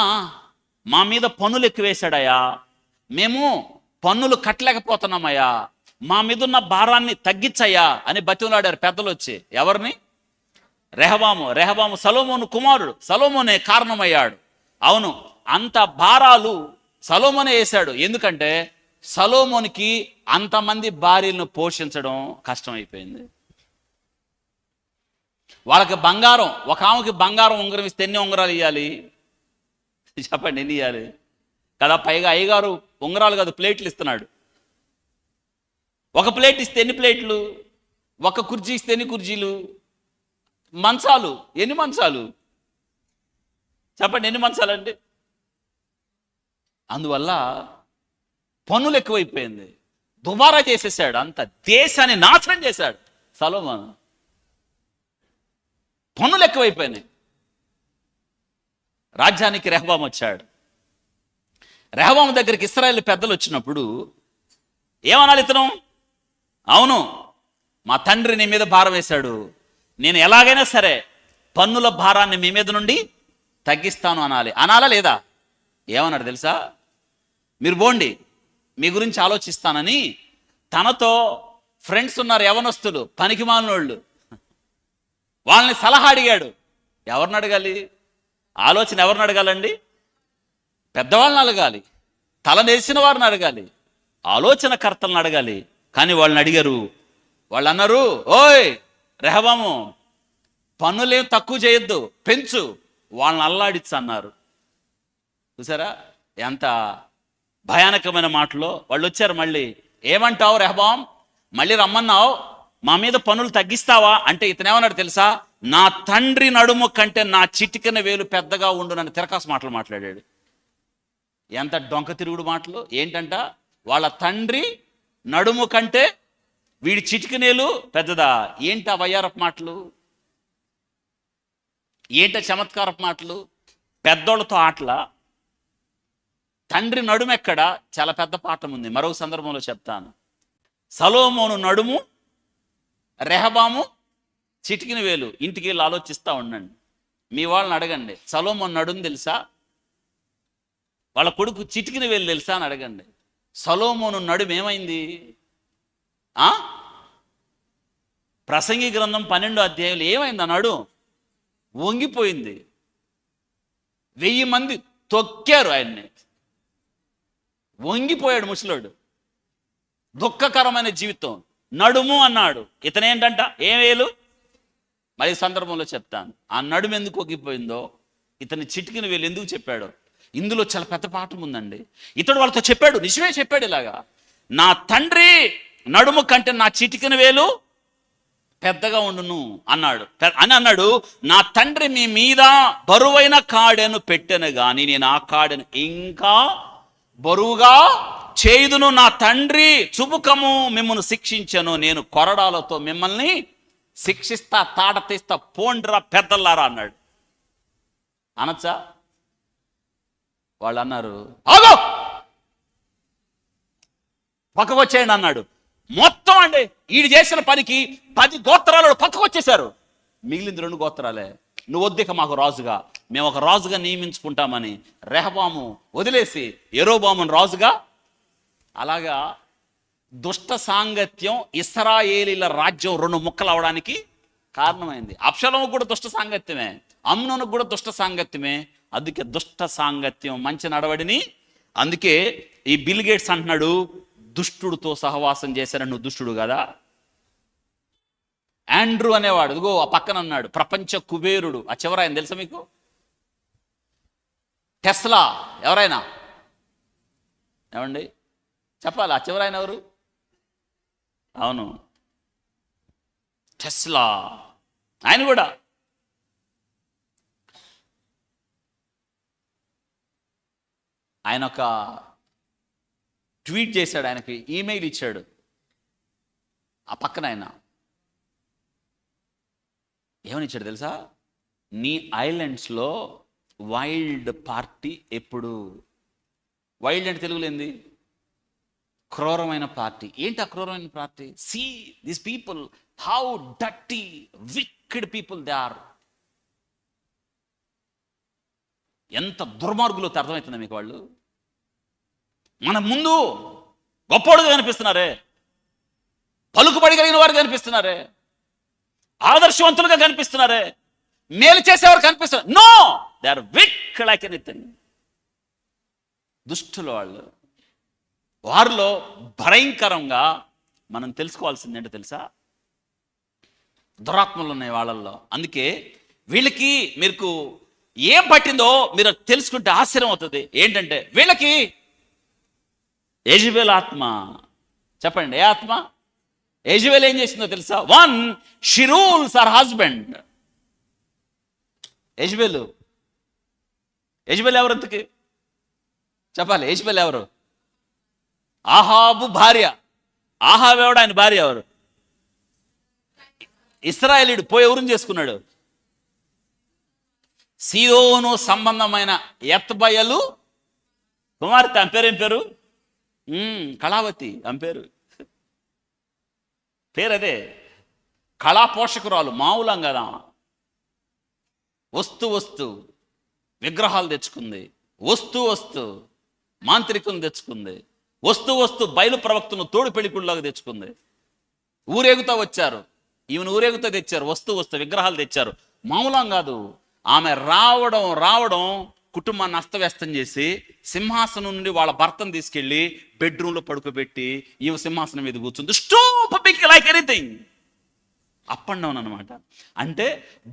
మా మీద పన్నులు ఎక్కువేశాడయ్యా, మేము పన్నులు కట్టలేకపోతున్నామయ్యా, మా మీద ఉన్న భారాన్ని తగ్గించయ్యా అని బతిమలాడారు పెద్దలు వచ్చి. ఎవరిని? రెహబాము సొలొమోను కుమారుడు. సొలొమోనే కారణమయ్యాడు. అవును, అంత భారాలు సొలొమోనే వేశాడు. ఎందుకంటే సొలొమోనుకి అంతమంది భార్యలను పోషించడం కష్టమైపోయింది. వాళ్ళకి బంగారం, ఒక ఆమెకి బంగారం ఉంగరం ఇస్తే ఎన్ని ఉంగరాలు ఇవ్వాలి చెప్పండి? ఎన్ని ఇవ్వాలి కదా? పైగా అయ్యగారు ఉంగరాలు కాదు, ప్లేట్లు ఇస్తున్నాడు. ఒక ప్లేట్ ఇస్తే ఎన్ని ప్లేట్లు? ఒక కుర్చీ ఇస్తే ఎన్ని కుర్చీలు? మంచాలు ఎన్ని మంచాలు చెప్పండి? ఎన్ని మంచాలు అండి? అందువల్ల పన్నులు ఎక్కువైపోయింది. దుబారా చేసేసాడు, అంత దేశాన్ని నాశనం చేశాడు సొలొమోను. పన్నులు ఎక్కువైపోయినాయి. రాజ్యానికి రెహబాము వచ్చాడు. రెహబాము దగ్గరికి ఇశ్రాయేలు పెద్దలు వచ్చినప్పుడు ఏమనాలి ఇతను? అవును, మా తండ్రి నీ మీద భారం వేశాడు, నేను ఎలాగైనా సరే పన్నుల భారాన్ని మీ మీద నుండి తగ్గిస్తాను అనాలి. అనాలా లేదా? ఏమన్నాడు తెలుసా? మీరు పోండి, మీ గురించి ఆలోచిస్తానని తనతో ఫ్రెండ్స్ ఉన్నారు, యవనస్తులు, పనికి మాలినోళ్ళు, వాళ్ళని సలహా అడిగాడు. ఎవరిని అడగాలి? ఆలోచన ఎవరిని అడగాలండి? పెద్దవాళ్ళని అడగాలి, తల నేసిన వారిని అడగాలి, ఆలోచనకర్తలను అడగాలి. కానీ వాళ్ళని అడిగారు. వాళ్ళు అన్నారు, ఓయ్ రెహబాము, పన్నులేం తక్కువ చేయొద్దు, పెంచు, వాళ్ళని అల్లాడిచ్చు అన్నారు. చూసారా ఎంత భయానకమైన మాటలో? వాళ్ళు వచ్చారు. మళ్ళీ ఏమంటావు రెహబాం, మళ్ళీ రమ్మన్నావు, మా మీద పన్నులు తగ్గిస్తావా అంటే ఇతనేమన్నాడు తెలుసా? నా తండ్రి నడుము కంటే నా చిటికెన వేలు పెద్దగా ఉండు నన్ను తిరకాసు మాటలు మాట్లాడాడు. ఎంత డొంక తిరుగుడు మాటలు! ఏంటంట? వాళ్ళ తండ్రి నడుము కంటే వీడి చిటికెనేలు పెద్దదా? ఏంటి ఆ వయ్యారపు మాటలు? ఏంట చమత్కారపు మాటలు? పెద్దోళ్ళతో ఆటల. తండ్రి నడుము ఎక్కడ? చాలా పెద్ద పాఠం ఉంది, మరో సందర్భంలో చెప్తాను. సొలొమోను నడుము, రెహబాము చిటికిన వేలు. ఇంటికి వెళ్ళి ఆలోచిస్తూ ఉండండి. మీ వాళ్ళని అడగండి, సొలొమోను నడుము తెలుసా, వాళ్ళ కొడుకు చిటికిన వేలు తెలుసా అని అడగండి. సొలొమోను నడుము ఏమైంది? ప్రసంగి గ్రంథం 12వ అధ్యాయంలో ఏమైంది? అన్నాడు వంగిపోయింది. 1000 మంది తొక్కారు ఆయన్ని, వంగిపోయాడు ముసలోడు. దుఃఖకరమైన జీవితం. నడుము అన్నాడు. ఇతనేంటంట? ఏ వేలు? మరి సందర్భంలో చెప్తాను. ఆ నడుము ఎందుకు వంగిపోయిందో, ఇతని చిటికిన వేలు ఎందుకు చెప్పాడో, ఇందులో చాలా పెద్ద పాఠం ఉందండి. ఇతడు వాళ్ళతో చెప్పాడు, నిజమే చెప్పాడు, ఇలాగా నా తండ్రి నడుము కంటే నా చిటికిన వేలు పెద్దగా ఉండును అన్నాడు. అన్నాడు, నా తండ్రి మీ మీద బరువైన కాడెను పెట్టెను గాని నేను ఆ కాడెను ఇంకా బరువుగా చేయుదును. నా తండ్రి చుబుకము మిమ్మల్ని శిక్షించను, నేను కొరడాలతో మిమ్మల్ని శిక్షిస్తా, తాట తీస్తా, పోండ్రా పెద్దలారా అన్నాడు. అనొచ్చా? వాళ్ళు అన్నారు, ఆగో, పక్కకు వచ్చేయండి అన్నాడు. మొత్తం అండి ఈడు చేసిన పనికి 10 గోత్రాలు పక్కకు వచ్చేశారు. మిగిలింది 2 గోత్రాలే. నువ్వు వద్దిక మాకు రాజుగా, మేము ఒక రాజుగా నియమించుకుంటామని రెహబాము వదిలేసి యెరోబామును రాజుగా. అలాగా దుష్ట సాంగత్యం ఇశ్రాయేలీల రాజ్యం 2 ముక్కలు అవడానికి కారణమైంది. అబ్షాలోముకు కూడా దుష్ట సాంగత్యమే, అమ్నోనుకు కూడా దుష్ట సాంగత్యమే. అందుకే దుష్ట సాంగత్యం మంచి నడవడిని. అందుకే ఈ బిల్ గేట్స్ అంటున్నాడు, దుష్టుడితో సహవాసం చేశాను, నువ్వు దుష్టుడు కదా. ఆండ్రూ అనేవాడు ఇదిగో ఆ పక్కన అన్నాడు, ప్రపంచ కుబేరుడు. ఆ చివర ఆయన తెలుసా మీకు? టెస్లా. ఎవరైనా ఏమండి చెప్పాలి, ఆ చివర ఆయన ఎవరు? అవును, టెస్లా. ఆయన కూడా ఆయన ఒక ట్వీట్ చేశాడు, ఆయనకి ఈమెయిల్ ఇచ్చాడు. ఆ పక్కన ఆయన ఏమని ఇచ్చాడు తెలుసా? నీ ఐలాండ్స్లో వైల్డ్ పార్టీ ఎప్పుడు? వైల్డ్ అంటే తెలుగులో ఏంది? క్రూరమైన పార్టీ. ఏంటి ఆ క్రూరమైన party? See this people, how dirty wicked people they are. ఎంత దుర్మార్గులో అర్థమవుతుందా మీకు? వాళ్ళు మన ముందు గొప్పోడుగా కనిపిస్తున్నారే, పలుకుబడి కలిగిన వారు కనిపిస్తున్నారే, ఆదర్శవంతులుగా కనిపిస్తున్నారే, మేలు చేసేవారు కనిపిస్తున్నారు. నో, దే ఆర్ విక్ లైక్ ఎనీథింగ్. దుష్టులు వాళ్ళు. వారిలో భయంకరంగా మనం తెలుసుకోవాల్సింది ఏంటో తెలుసా? దురాత్మలు ఉన్నాయి వాళ్ళల్లో. అందుకే వీళ్ళకి మీకు ఏం పట్టిందో మీరు తెలుసుకుంటే ఆశ్చర్యం అవుతుంది. ఏంటంటే వీళ్ళకి యెజబెల్ ఆత్మ. చెప్పండి, ఏ ఆత్మ? యెజబెల్ ఏం చేసిందో తెలుసా? 1, she rules her husband. Jezebel ఎవరు అంతకి చెప్పాలి? యెజబెల్ ఎవరు? ఆహాబు భార్య. ఆహాబు ఎవడు? ఆయన భార్య ఎవరు? ఇశ్రాయేలీయుడు పోయి ఎవరిని చేసుకున్నాడు? సీయోను సంబంధమైన ఎత్బయలు కుమార్తె. ఆమె పేరు ఏం పేరు? కళావతి. ఆమె పేరు అదే, కళా పోషకురాలు. మామూలం కదా. వస్తూ విగ్రహాలు తెచ్చుకుంది, వస్తూ మాంత్రికులను తెచ్చుకుంది, వస్తూ బయలు ప్రవక్తను తోడు పెళ్లికుళ్ళలాగా తెచ్చుకుంది. ఊరేగుతా వచ్చారు, ఈమెను ఊరేగుతా తెచ్చారు, వస్తూ విగ్రహాలు తెచ్చారు. మామూలం కాదు. ఆమె రావడం కుటుంబాన్ని అస్తవ్యస్తం చేసి సింహాసనం నుండి వాళ్ళ భర్తను తీసుకెళ్లి బెడ్రూమ్లో పడుకోబెట్టి ఈమె సింహాసనం మీద కూర్చుంది. Stupid like anything. Up and down అనమాట. అంటే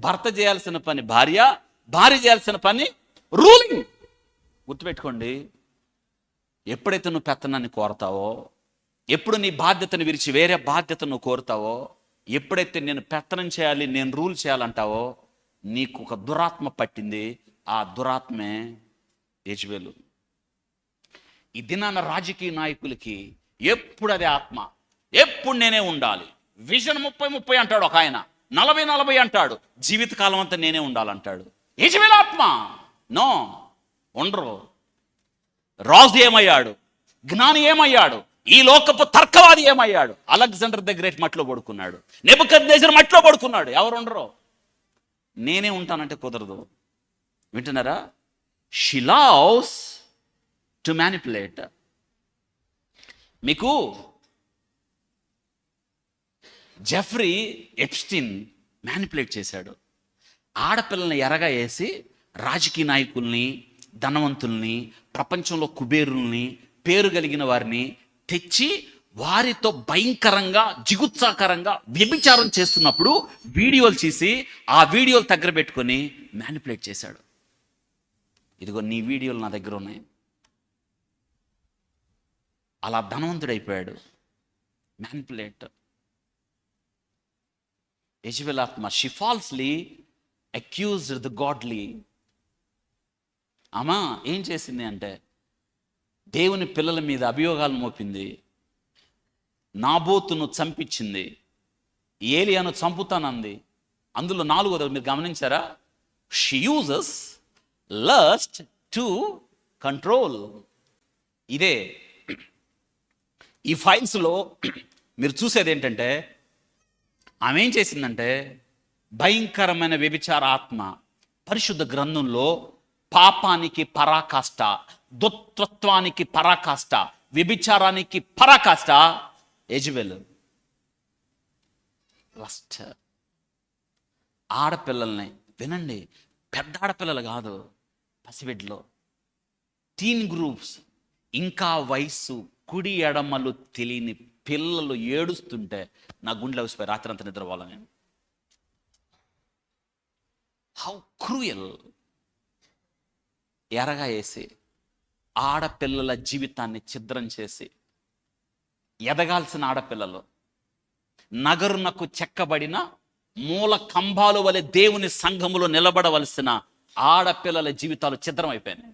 భర్త చేయాల్సిన పని భార్య చేయాల్సిన పని రూలింగ్. గుర్తుపెట్టుకోండి, ఎప్పుడైతే నువ్వు పెత్తనాన్ని కోరతావో, ఎప్పుడు నీ బాధ్యతను విరిచి వేరే బాధ్యతను కోరుతావో, ఎప్పుడైతే నేను పెత్తనం చేయాలి, నేను రూల్ చేయాలంటావో, నీకు ఒక దురాత్మ పట్టింది. ఆ దురాత్మే యెజబెలు. ఈ దినాన రాజకీయ నాయకులకి ఎప్పుడు అదే ఆత్మ, ఎప్పుడు నేనే ఉండాలి. విజన్ 30-30 అంటాడు ఒక ఆయన, 40-40 అంటాడు, జీవితకాలం అంతా నేనే ఉండాలంటాడు. యెజబెల్ ఆత్మ. నో, ఉండరు. రాజు ఏమయ్యాడు? జ్ఞాని ఏమయ్యాడు? ఈ లోకపు తర్కవాది ఏమయ్యాడు? అలెగ్జాండర్ ద గ్రేట్ మట్లో పడుకున్నాడు, నెబుకద్నెజర్ మట్లో పడుకున్నాడు. ఎవరు ఉండరు? నేనే ఉంటానంటే కుదరదు. వింటున్నారా? She loves to manipulate. మీకు జెఫ్రీ ఎప్స్టీన్ మ్యానిపులేట్ చేశాడు. ఆడపిల్లల్ని ఎరగా వేసి రాజకీయ నాయకుల్ని, ధనవంతుల్ని, ప్రపంచంలో కుబేరుల్ని, పేరు కలిగిన వారిని తెచ్చి వారితో భయంకరంగా జిగుత్సాకరంగా వ్యభిచారం చేస్తున్నప్పుడు వీడియోలు చేసి ఆ వీడియోలు దగ్గర పెట్టుకొని మ్యానిపులేట్ చేశాడు. ఇదిగో నీ వీడియోలు నా దగ్గర ఉన్నాయి. అలా ధనవంతుడైపోయాడు. మ్యానిపులేట్. యెజబెల్ ఆత్మ. She falsely accused the godly. అమ్మా ఏం చేసింది అంటే దేవుని పిల్లల మీద అభియోగాలు మోపింది. నాబోతును చంపించింది, ఏలియాను చంపుతానంది. అందులో 4వది మీరు గమనించారా? She uses lust to control. ఇదే ఈ ఫైల్స్లో మీరు చూసేది ఏంటంటే, ఆమె ఏం చేసిందంటే భయంకరమైన వ్యభిచార ఆత్మ పరిశుద్ధ గ్రంథంలో పాపానికి పరాకాష్ట, దుత్వత్వానికి పరాకాష్ట, వ్యభిచారానికి పరాకాష్ట యెజబెల్. లస్ట్. ఆడపిల్లల్ని వినండి, పెద్ద ఆడపిల్లలు కాదు, పసిబిడ్డలో టీన్ గ్రూప్స్, ఇంకా వయస్సు కుడి ఎడమలు తెలియని పిల్లలు ఏడుస్తుంటే నా గుండెలు అవిసిపోయి రాత్రి అంతా నిద్రపోవాలి నేను. How cruel. ఎరగా వేసి ఆడపిల్లల జీవితాన్ని ఛిద్రం చేసి, ఎదగాల్సిన ఆడపిల్లలు నగరునకు చెక్కబడిన మూల కంబాలు వలె దేవుని సంఘములో నిలబడవలసిన ఆడపిల్లల జీవితాలు ఛిద్రం అయిపోయినాయి.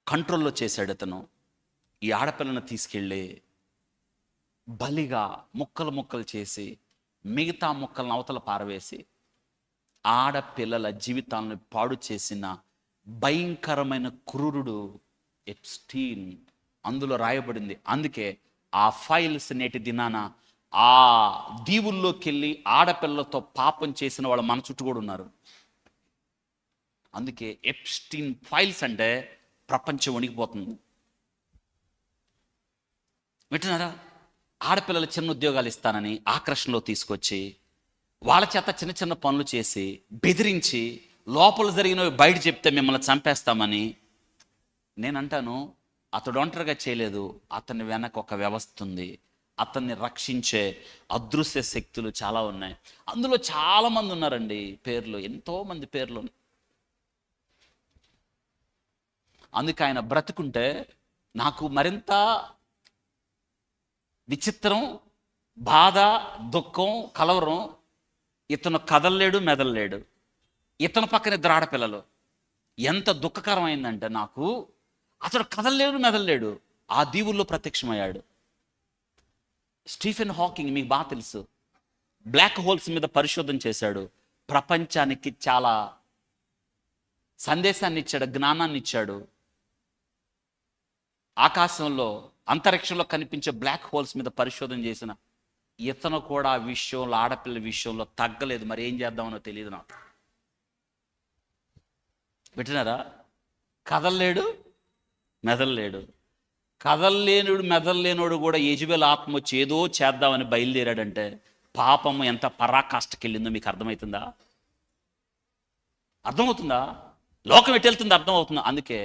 కంట్రోల్లో చేశాడు అతను. ఈ ఆడపిల్లను తీసుకెళ్ళి బలిగా ముక్కలు ముక్కలు చేసి మిగతా ముక్కలను అవతల పారవేసి ఆడపిల్లల జీవితాలను పాడు చేసిన భయంకరమైన క్రూరుడు ఎప్స్టీన్. అందులో రాయబడింది. అందుకే ఆ ఫైల్స్ నేటి దినాన ఆ దీవుల్లోకి వెళ్ళి ఆడపిల్లలతో పాపం చేసిన వాళ్ళు మన చుట్టూ కూడా ఉన్నారు. అందుకే ఎప్స్టీన్ ఫైల్స్ అంటే ప్రపంచం వణికిపోతుంది. వింటున్నారా? ఆడపిల్లలు చిన్న ఉద్యోగాలు ఇస్తానని ఆకర్షణలో తీసుకొచ్చి వాళ్ళ చేత చిన్న చిన్న పనులు చేసి బెదిరించి లోపల జరిగినవి బయట చెప్తే మిమ్మల్ని చంపేస్తామని. నేనంటాను, అతడు ఒంటరిగా చేయలేదు, అతని వెనక ఒక వ్యవస్థ ఉంది. అతన్ని రక్షించే అదృశ్య శక్తులు చాలా ఉన్నాయి. అందులో చాలామంది ఉన్నారండి, పేర్లు, ఎంతోమంది పేర్లు. అందుకే ఆయన బ్రతుకుంటే నాకు మరింత విచిత్రం, బాధ, దుఃఖం, కలవరం. ఇతను కదలలేడు, మెదలలేడు. ఇతను పక్కన ఇద్దరు ఆడపిల్లలు. ఎంత దుఃఖకరమైందంటే నాకు, అతడు కదలలేడు, మెదలలేడు. ఆ దీవుల్లో ప్రత్యక్షమయ్యాడు. స్టీఫెన్ హాకింగ్ మీకు బాగా తెలుసు. బ్లాక్ హోల్స్ మీద పరిశోధన చేశాడు. ప్రపంచానికి చాలా సందేశాన్ని ఇచ్చాడు, జ్ఞానాన్ని ఇచ్చాడు. ఆకాశంలో, అంతరిక్షంలో కనిపించే బ్లాక్ హోల్స్ మీద పరిశోధన చేసిన ఇతను కూడా ఆ విషయంలో, ఆడపిల్ల విషయంలో తగ్గలేదు. మరి ఏం చేద్దామనో తెలియదు నాకు. పెట్టినారా? కదలలేడు, మెదలలేడు. కదలలేనుడు, మెదలలేనుడు కూడా యెజబెల్ ఆత్మ వచ్చి ఏదో చేద్దామని బయలుదేరాడంటే పాపము ఎంత పరాకాష్ఠకెళ్ళిందో మీకు అర్థమవుతుందా? అర్థమవుతుందా? లోకం ఎటు వెళ్తుందో అర్థమవుతుందా? అందుకే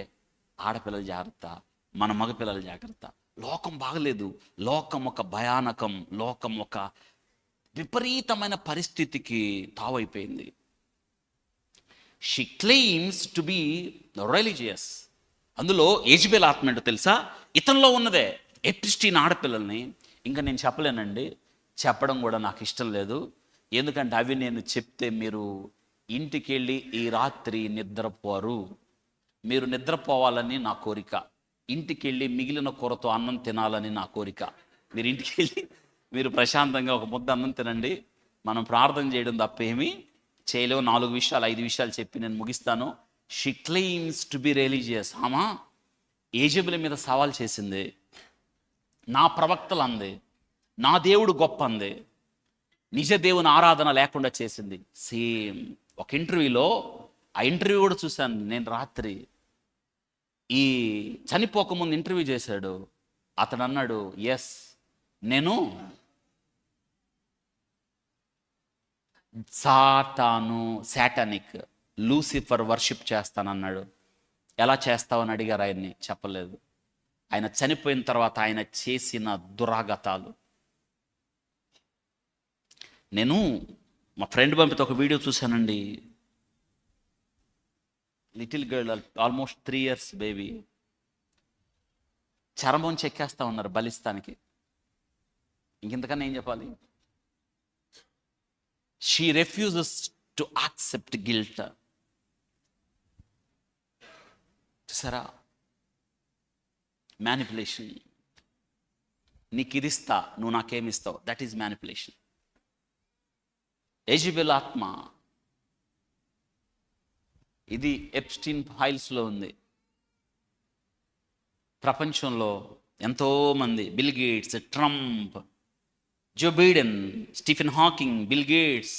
ఆడపిల్లలు జాగ్రత్త, మన మగపిల్లలు జాగ్రత్త. లోకం బాగలేదు. లోకం ఒక భయానకం, లోకం ఒక విపరీతమైన పరిస్థితికి తావైపోయింది. She claims to be religious. అందులో యెజబెల్ ఆత్మ ఏంటో తెలుసా? ఇతనిలో ఉన్నదే. ఎప్స్టీన్ ఆడపిల్లల్ని ఇంకా నేను చెప్పలేనండి, చెప్పడం కూడా నాకు ఇష్టం లేదు. ఎందుకంటే అవి నేను చెప్తే మీరు ఇంటికి వెళ్ళి ఈ రాత్రి నిద్రపోరు. మీరు నిద్రపోవాలని నా కోరిక. ఇంటికి వెళ్ళి మిగిలిన కూరతో అన్నం తినాలని నా కోరిక. మీరు ఇంటికి వెళ్ళి మీరు ప్రశాంతంగా ఒక ముద్ద అన్నం తినండి. మనం ప్రార్థన చేయడం తప్ప ఏమీ చేయలేవు. 4 విషయాలు 5 విషయాలు చెప్పి నేను ముగిస్తాను. She claims to be religious. Aama Jezebel మీద సవాల్ చేసింది. నా ప్రవక్తలు అంది, నా దేవుడు గొప్ప అంది, నిజ దేవుని ఆరాధన లేకుండా చేసింది. సేమ్ ఒక ఇంటర్వ్యూలో, ఆ ఇంటర్వ్యూ కూడా చూశాను నేను రాత్రి. ఈ చనిపోకముందు ఇంటర్వ్యూ చేశాడు. అతడు అన్నాడు, ఎస్ నేను శాటానిక్ లూసిఫర్ వర్షిప్ చేస్తానన్నాడు. ఎలా చేస్తావని అడిగారు ఆయన్ని, చెప్పలేదు. ఆయన చనిపోయిన తర్వాత ఆయన చేసిన దురాగతాలు. నేను మా ఫ్రెండ్ పంపితే ఒక వీడియో చూశానండి. Little girl, almost 3 years baby, చర్మం చెక్కేస్తా ఉన్నారు బలిస్తానికి. ఇంకెంతకన్నా ఏం చెప్పాలి? She refuses to accept guilt. చూసారా? మ్యానిపులేషన్. నీకు ఇది ఇస్తా, నువ్వు నాకేమిస్తావు, దట్ ఈజ్ మ్యానిపులేషన్. యెజబెల్ ఆత్మ ఇది ఎప్స్టీన్ ఫైల్స్లో ఉంది. ప్రపంచంలో ఎంతోమంది, Bill Gates, Trump, Joe Biden, Stephen Hawking, Bill Gates,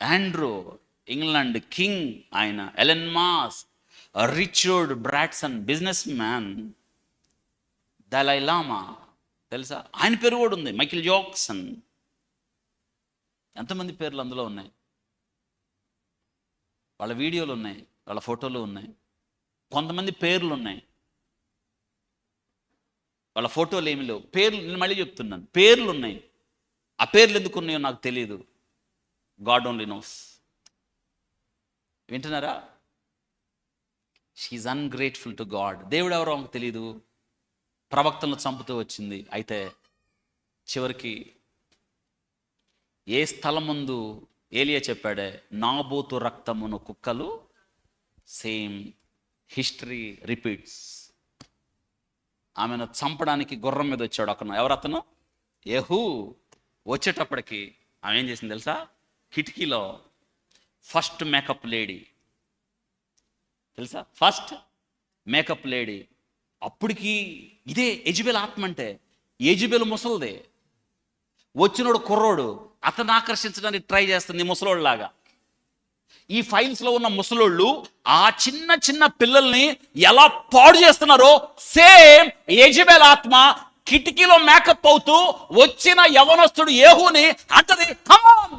Andrew, England king ఆయన, Elon Musk, Richard Branson businessman, Dalai Lama తెలుసా, ఆయన పేరు కూడా ఉంది, మైకిల్ జాక్సన్. ఎంతమంది పేర్లు అందులో ఉన్నాయి. వాళ్ళ వీడియోలు ఉన్నాయి, వాళ్ళ ఫోటోలు ఉన్నాయి. కొంతమంది పేర్లు ఉన్నాయి, వాళ్ళ ఫోటోలు ఏమి లేవు. పేర్లు నేను మళ్ళీ చెప్తున్నాను, పేర్లు ఉన్నాయి. ఆ పేర్లు ఎందుకు ఉన్నాయో నాకు తెలియదు. God only knows. వింటున్నారా? She's ungrateful to God. దేవుడు ఎవరో ఆమెకు తెలీదు. ప్రవక్తలను చంపుతూ వచ్చింది. అయితే చివరికి ఏ స్థలం ముందు ఏలియా చెప్పాడే, నాబోతు రక్తమును కుక్కలు, సేమ్ హిస్టరీ రిపీట్స్. ఆమెను చంపడానికి గుర్రం మీద వచ్చాడు అతను. ఎవరతను? యెహూ. వచ్చేటప్పటికి ఆమె ఏం చేసింది తెలుసా? కిటికీలో ఫస్ట్ మేకప్ లేడీ తెలుసా, ఫస్ట్ మేకప్ లేడీ. అప్పటికి ఇదే యెజబెల్ ఆత్మ అంటే. యెజబెల్ ముసలిదే, వచ్చినోడు కుర్రోడు, అతను ఆకర్షించడానికి ట్రై చేస్తుంది ముసలోళ్ళలాగా. ఈ ఫైల్స్లో ఉన్న ముసలోళ్ళు ఆ చిన్న చిన్న పిల్లల్ని ఎలా పాడు చేస్తున్నారో సేమ్ యెజబెల్ ఆత్మ కిటికీలో మేకప్ అవుతూ వచ్చిన యవనస్తుడు యెహూని అంటది, కమాన్.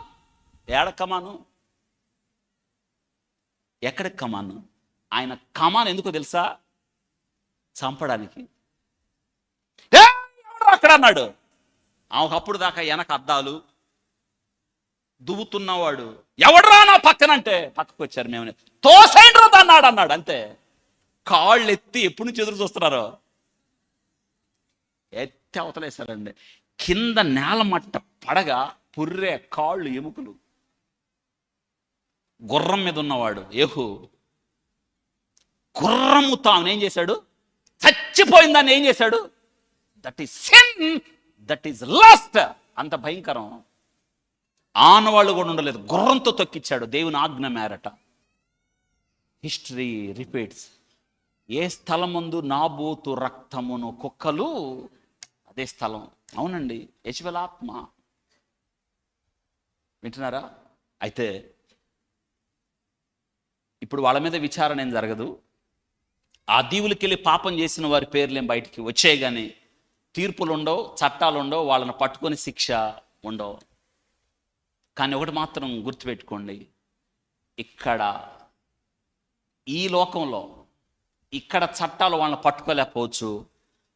ఏడ కమాను? ఎక్కడ కమాను? ఆయన కమాన్ ఎందుకో తెలుసా? చంపడానికి. ఎవడు అక్కడ అన్నాడు. ఆమెకప్పుడు దాకా వెనక అద్దాలు దువ్వుతున్నవాడు, ఎవడరా నా పక్కనంటే పక్కకు వచ్చారు. మేము తోసైండ్రా అన్నాడు అన్నాడు. అంతే. కాళ్ళు ఎత్తి ఎప్పటి నుంచి ఎదురు చూస్తున్నారు? ఎత్తి అవతలేశారండి. కింద నేల మట్ట పడగా పుర్రే, కాళ్ళు, ఎముకలు. గుర్రం మీద ఉన్నవాడు యెహూ, గుర్రము తాను ఏం చేశాడు? చచ్చిపోయిందాన్ని ఏం చేశాడు? That is sin, that is lust. అంత భయంకరం. ఆనవాళ్ళు కూడా ఉండలేదు, గుర్రంతో తొక్కిచ్చాడు దేవుని ఆజ్ఞ మేరట. History repeats. ఏ స్థలం ముందు నాబోతు రక్తమును కుక్కలు, అదే స్థలం. అవునండి, యెజబెల్ ఆత్మ. వింటున్నారా? అయితే ఇప్పుడు వాళ్ళ మీద విచారణ ఏం జరగదు. ఆ దీవులకి వెళ్ళి పాపం చేసిన వారి పేర్లు ఏం బయటికి వచ్చాయి, కానీ తీర్పులు ఉండవు, చట్టాలు ఉండవు, వాళ్ళని పట్టుకొని శిక్ష ఉండవు. కానీ ఒకటి మాత్రం గుర్తుపెట్టుకోండి, ఇక్కడ ఈ లోకంలో ఇక్కడ చట్టాలు వాళ్ళని పట్టుకోలేకపోవచ్చు,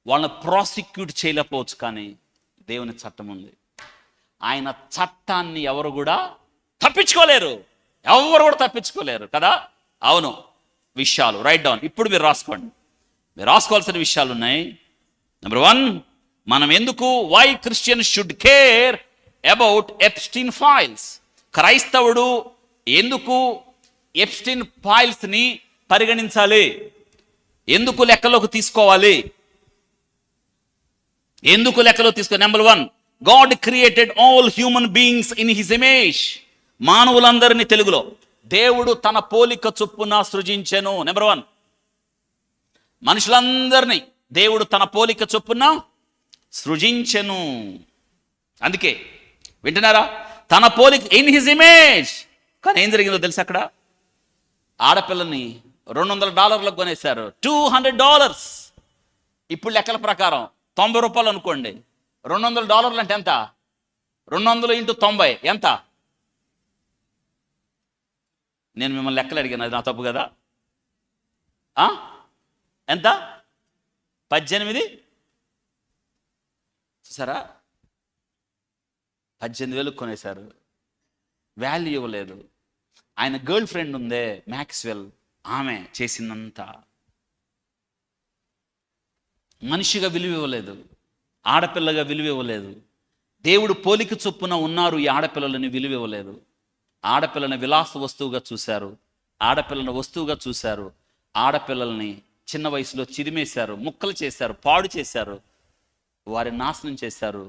వాళ్ళని ప్రాసిక్యూట్ చేయలేకపోవచ్చు, కానీ దేవుని చట్టం ఉంది. ఆయన చట్టాన్ని ఎవరు కూడా తప్పించుకోలేరు, ఎవరు కూడా తప్పించుకోలేరు కదా. అవును. విషయాలు రైట్ డౌన్. ఇప్పుడు మీరు రాసుకోండి. మీరు రాసుకోవాల్సిన విషయాలు ఉన్నాయి. నెంబర్ 1, మనం ఎందుకు, why Christian should care about Epstein files. క్రైస్తవుడు ఎందుకు ఎప్స్టీన్ ఫైల్స్ని పరిగణించాలి, ఎందుకు లెక్కలోకి తీసుకోవాలి, ఎందుకు లెక్కలో తీసుకో. Number 1, God created all human beings in his image. మానవులందరినీ తెలుగులో దేవుడు తన పోలిక చొప్పున సృజించెను. నెంబర్ 1, మనుషులందరినీ దేవుడు తన పోలిక చొప్పున సృజించెను. అందుకే వింటున్నారా? తన పోలిక, ఇన్ హిజ్ ఇమేజ్. కానీ ఏం జరిగిందో తెలుసు? అక్కడ ఆడపిల్లని $200 కొనేశారు. $200. ఇప్పుడు లెక్కల ప్రకారం $90 అనుకోండి. $200 అంటే ఎంత? 200 × 90 ఎంత? నేను మిమ్మల్ని లెక్కలు అడిగాను, అది నా తప్పు కదా? ఎంత? 18. చూసారా? 18,000 కొనేశారు. వాల్యూ ఇవ్వలేదు. ఆయన గర్ల్ ఫ్రెండ్ ఉందే మ్యాక్స్వెల్, ఆమె చేసిందంతా. మనిషిగా విలువ ఇవ్వలేదు, ఆడపిల్లగా విలువ ఇవ్వలేదు. దేవుడు పోలిక చొప్పున ఉన్నారు ఈ ఆడపిల్లలని విలువ ఇవ్వలేదు. ఆడపిల్లని విలాస వస్తువుగా చూశారు, ఆడపిల్లని వస్తువుగా చూశారు. ఆడపిల్లల్ని చిన్న వయసులో చిరిమేశారు, ముక్కలు చేశారు, పాడు చేశారు, వారిని నాశనం చేశారు,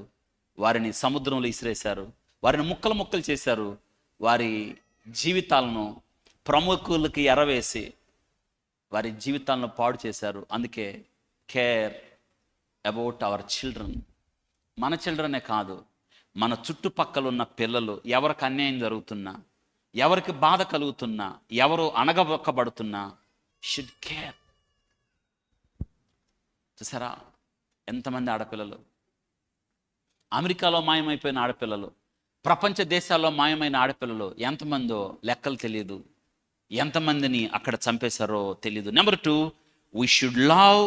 వారిని సముద్రంలో ఇసిరేశారు, వారిని ముక్కలు ముక్కలు చేశారు, వారి జీవితాలను ప్రముఖులకి ఎరవేసి వారి జీవితాలను పాడు చేశారు. అందుకే కేర్ అబౌట్ అవర్ చిల్డ్రన్. మన చిల్డ్రనే కాదు, మన చుట్టుపక్కల ఉన్న పిల్లలు ఎవరికి అన్యాయం జరుగుతున్నా, ఎవరికి బాధ కలుగుతున్నా, ఎవరు అణగబొక్కబడుతున్నా షుడ్ కేర్. చూసారా ఎంతమంది ఆడపిల్లలు, అమెరికాలో మాయమైపోయిన ఆడపిల్లలు, ప్రపంచ దేశాల్లో మాయమైన ఆడపిల్లలు ఎంతమందో లెక్కలు తెలియదు, ఎంతమందిని అక్కడ చంపేశారో తెలియదు. Number 2, we should love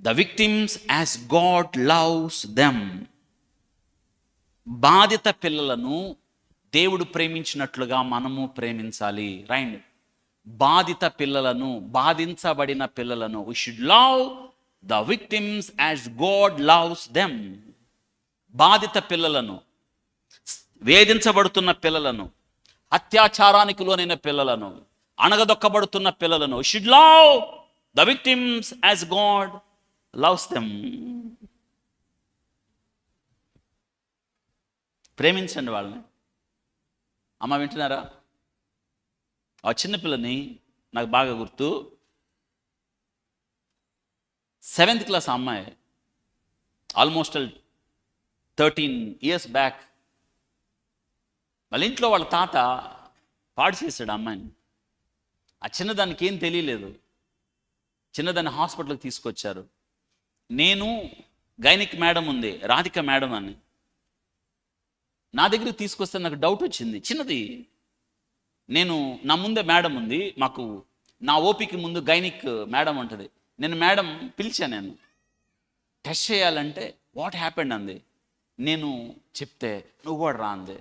the victims as God loves them. బాధిత పిల్లలను దేవుడు ప్రేమించినట్లుగా మనము ప్రేమించాలి. రైట్, బాధిత పిల్లలను, బాధించబడిన పిల్లలను we should love the victims as God loves them. బాధిత పిల్లలను, వేధించబడుతున్న పిల్లలను, అత్యాచారానికి లోనైన పిల్లలను, అణగదొక్కబడుతున్న పిల్లలను we should love the victims as God loves them. ప్రేమించండి వాళ్ళని. అమ్మ వింటున్నారా? ఆ చిన్నపిల్లని నాకు బాగా గుర్తు, 7th క్లాస్ అమ్మాయి, ఆల్మోస్ట్ 13 years బ్యాక్. వాళ్ళ ఇంట్లో వాళ్ళ తాత పాడు చేశాడు అమ్మాయిని. ఆ చిన్నదానికి ఏం తెలియలేదు. చిన్నదాన్ని హాస్పిటల్కి తీసుకొచ్చారు. నేను గైనిక్ మేడం ఉంది, రాధిక మేడం అని, నా దగ్గరికి తీసుకొస్తే నాకు డౌట్ వచ్చింది. చిన్నది, నేను నా ముందే మేడం ఉంది, మాకు నా ఓపికి ముందు గైనిక్ మేడం ఉంటుంది. నేను మేడం పిలిచాను, నేను టెస్ట్ చేయాలంటే వాట్ హ్యాపెండ్ అంది. నేను చెప్తే నువ్వు కూడా రా అంది.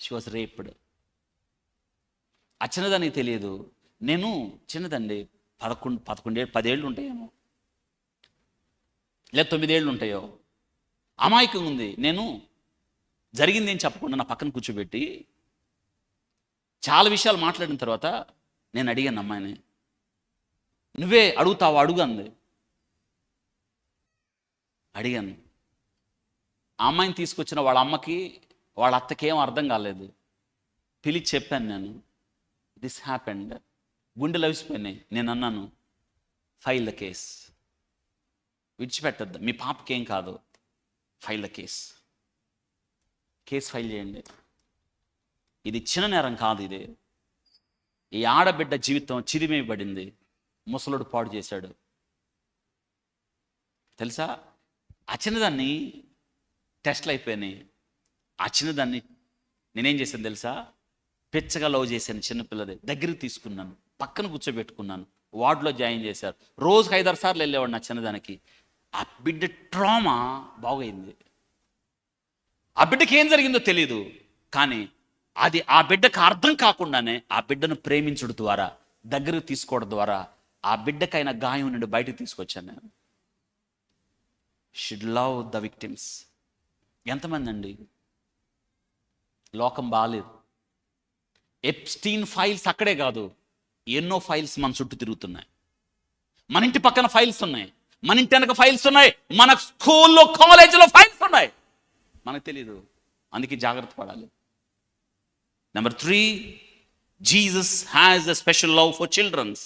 She was raped. ఆ చిన్నదానికి తెలియదు. నేను చిన్నదండి, 10 ఏళ్ళు ఉంటాయేమో, లేదా 9 ఏళ్ళు ఉంటాయో, అమాయకంగా ఉంది. నేను జరిగింది ఏం చెప్పకుండా నా పక్కన కూర్చోబెట్టి చాలా విషయాలు మాట్లాడిన తర్వాత నేను అడిగాను అమ్మాయిని, నువ్వే అడుగుతావా అడుగు అంది. అడిగాను. ఆ అమ్మాయిని తీసుకొచ్చిన వాళ్ళ అమ్మకి వాళ్ళ అత్తకి ఏం అర్థం కాలేదు. పిలిచి చెప్పాను నేను, దిస్ హ్యాపెండ్. గుండెలు అవిసిపోయినాయి. నేను అన్నాను, ఫైల్ ద కేస్, విడిచిపెట్టద్దు, మీ పాపకి ఏం కాదు, file the case, case file చేయండి. ఇది చిన్న నేరం కాదు. ఇది ఈ ఆడబిడ్డ జీవితం చిరిమేయబడింది. ముసలుడు పాడు చేశాడు తెలుసా. ఆ చిన్నదాన్ని టెస్ట్లు అయిపోయినాయి. ఆ చిన్నదాన్ని నేనేం చేశాను తెలుసా, పిచ్చగా లవ్ చేశాను. చిన్నపిల్లది దగ్గరికి తీసుకున్నాను, పక్కన కూర్చోబెట్టుకున్నాను, వార్డులో జాయిన్ చేశారు. రోజుకి 5-6 సార్లు వెళ్ళేవాడు నా చిన్నదానికి. ఆ బిడ్డ ట్రామా బాగైంది. ఆ బిడ్డకి ఏం జరిగిందో తెలియదు, కానీ అది ఆ బిడ్డకు అర్థం కాకుండానే ఆ బిడ్డను ప్రేమించడం ద్వారా, దగ్గరకు తీసుకోవడం ద్వారా ఆ బిడ్డకైన గాయం నుండి బయటకు తీసుకొచ్చాను నేను. Should love the victims. ఎంతమంది అండి, లోకం బాగాలేదు. ఎప్స్టీన్ ఫైల్స్ అక్కడే కాదు, ఎన్నో ఫైల్స్ మన చుట్టూ తిరుగుతున్నాయి. మన ఇంటి పక్కన ఫైల్స్ ఉన్నాయి, మన ఇంటి వెనక ఫైల్స్ ఉన్నాయి, మన స్కూల్లో కాలేజీలో ఫైల్స్ ఉన్నాయి, మనకు తెలీదు. అందుకే జాగ్రత్త పడాలి. Number 3, Jesus has a special love for childrens.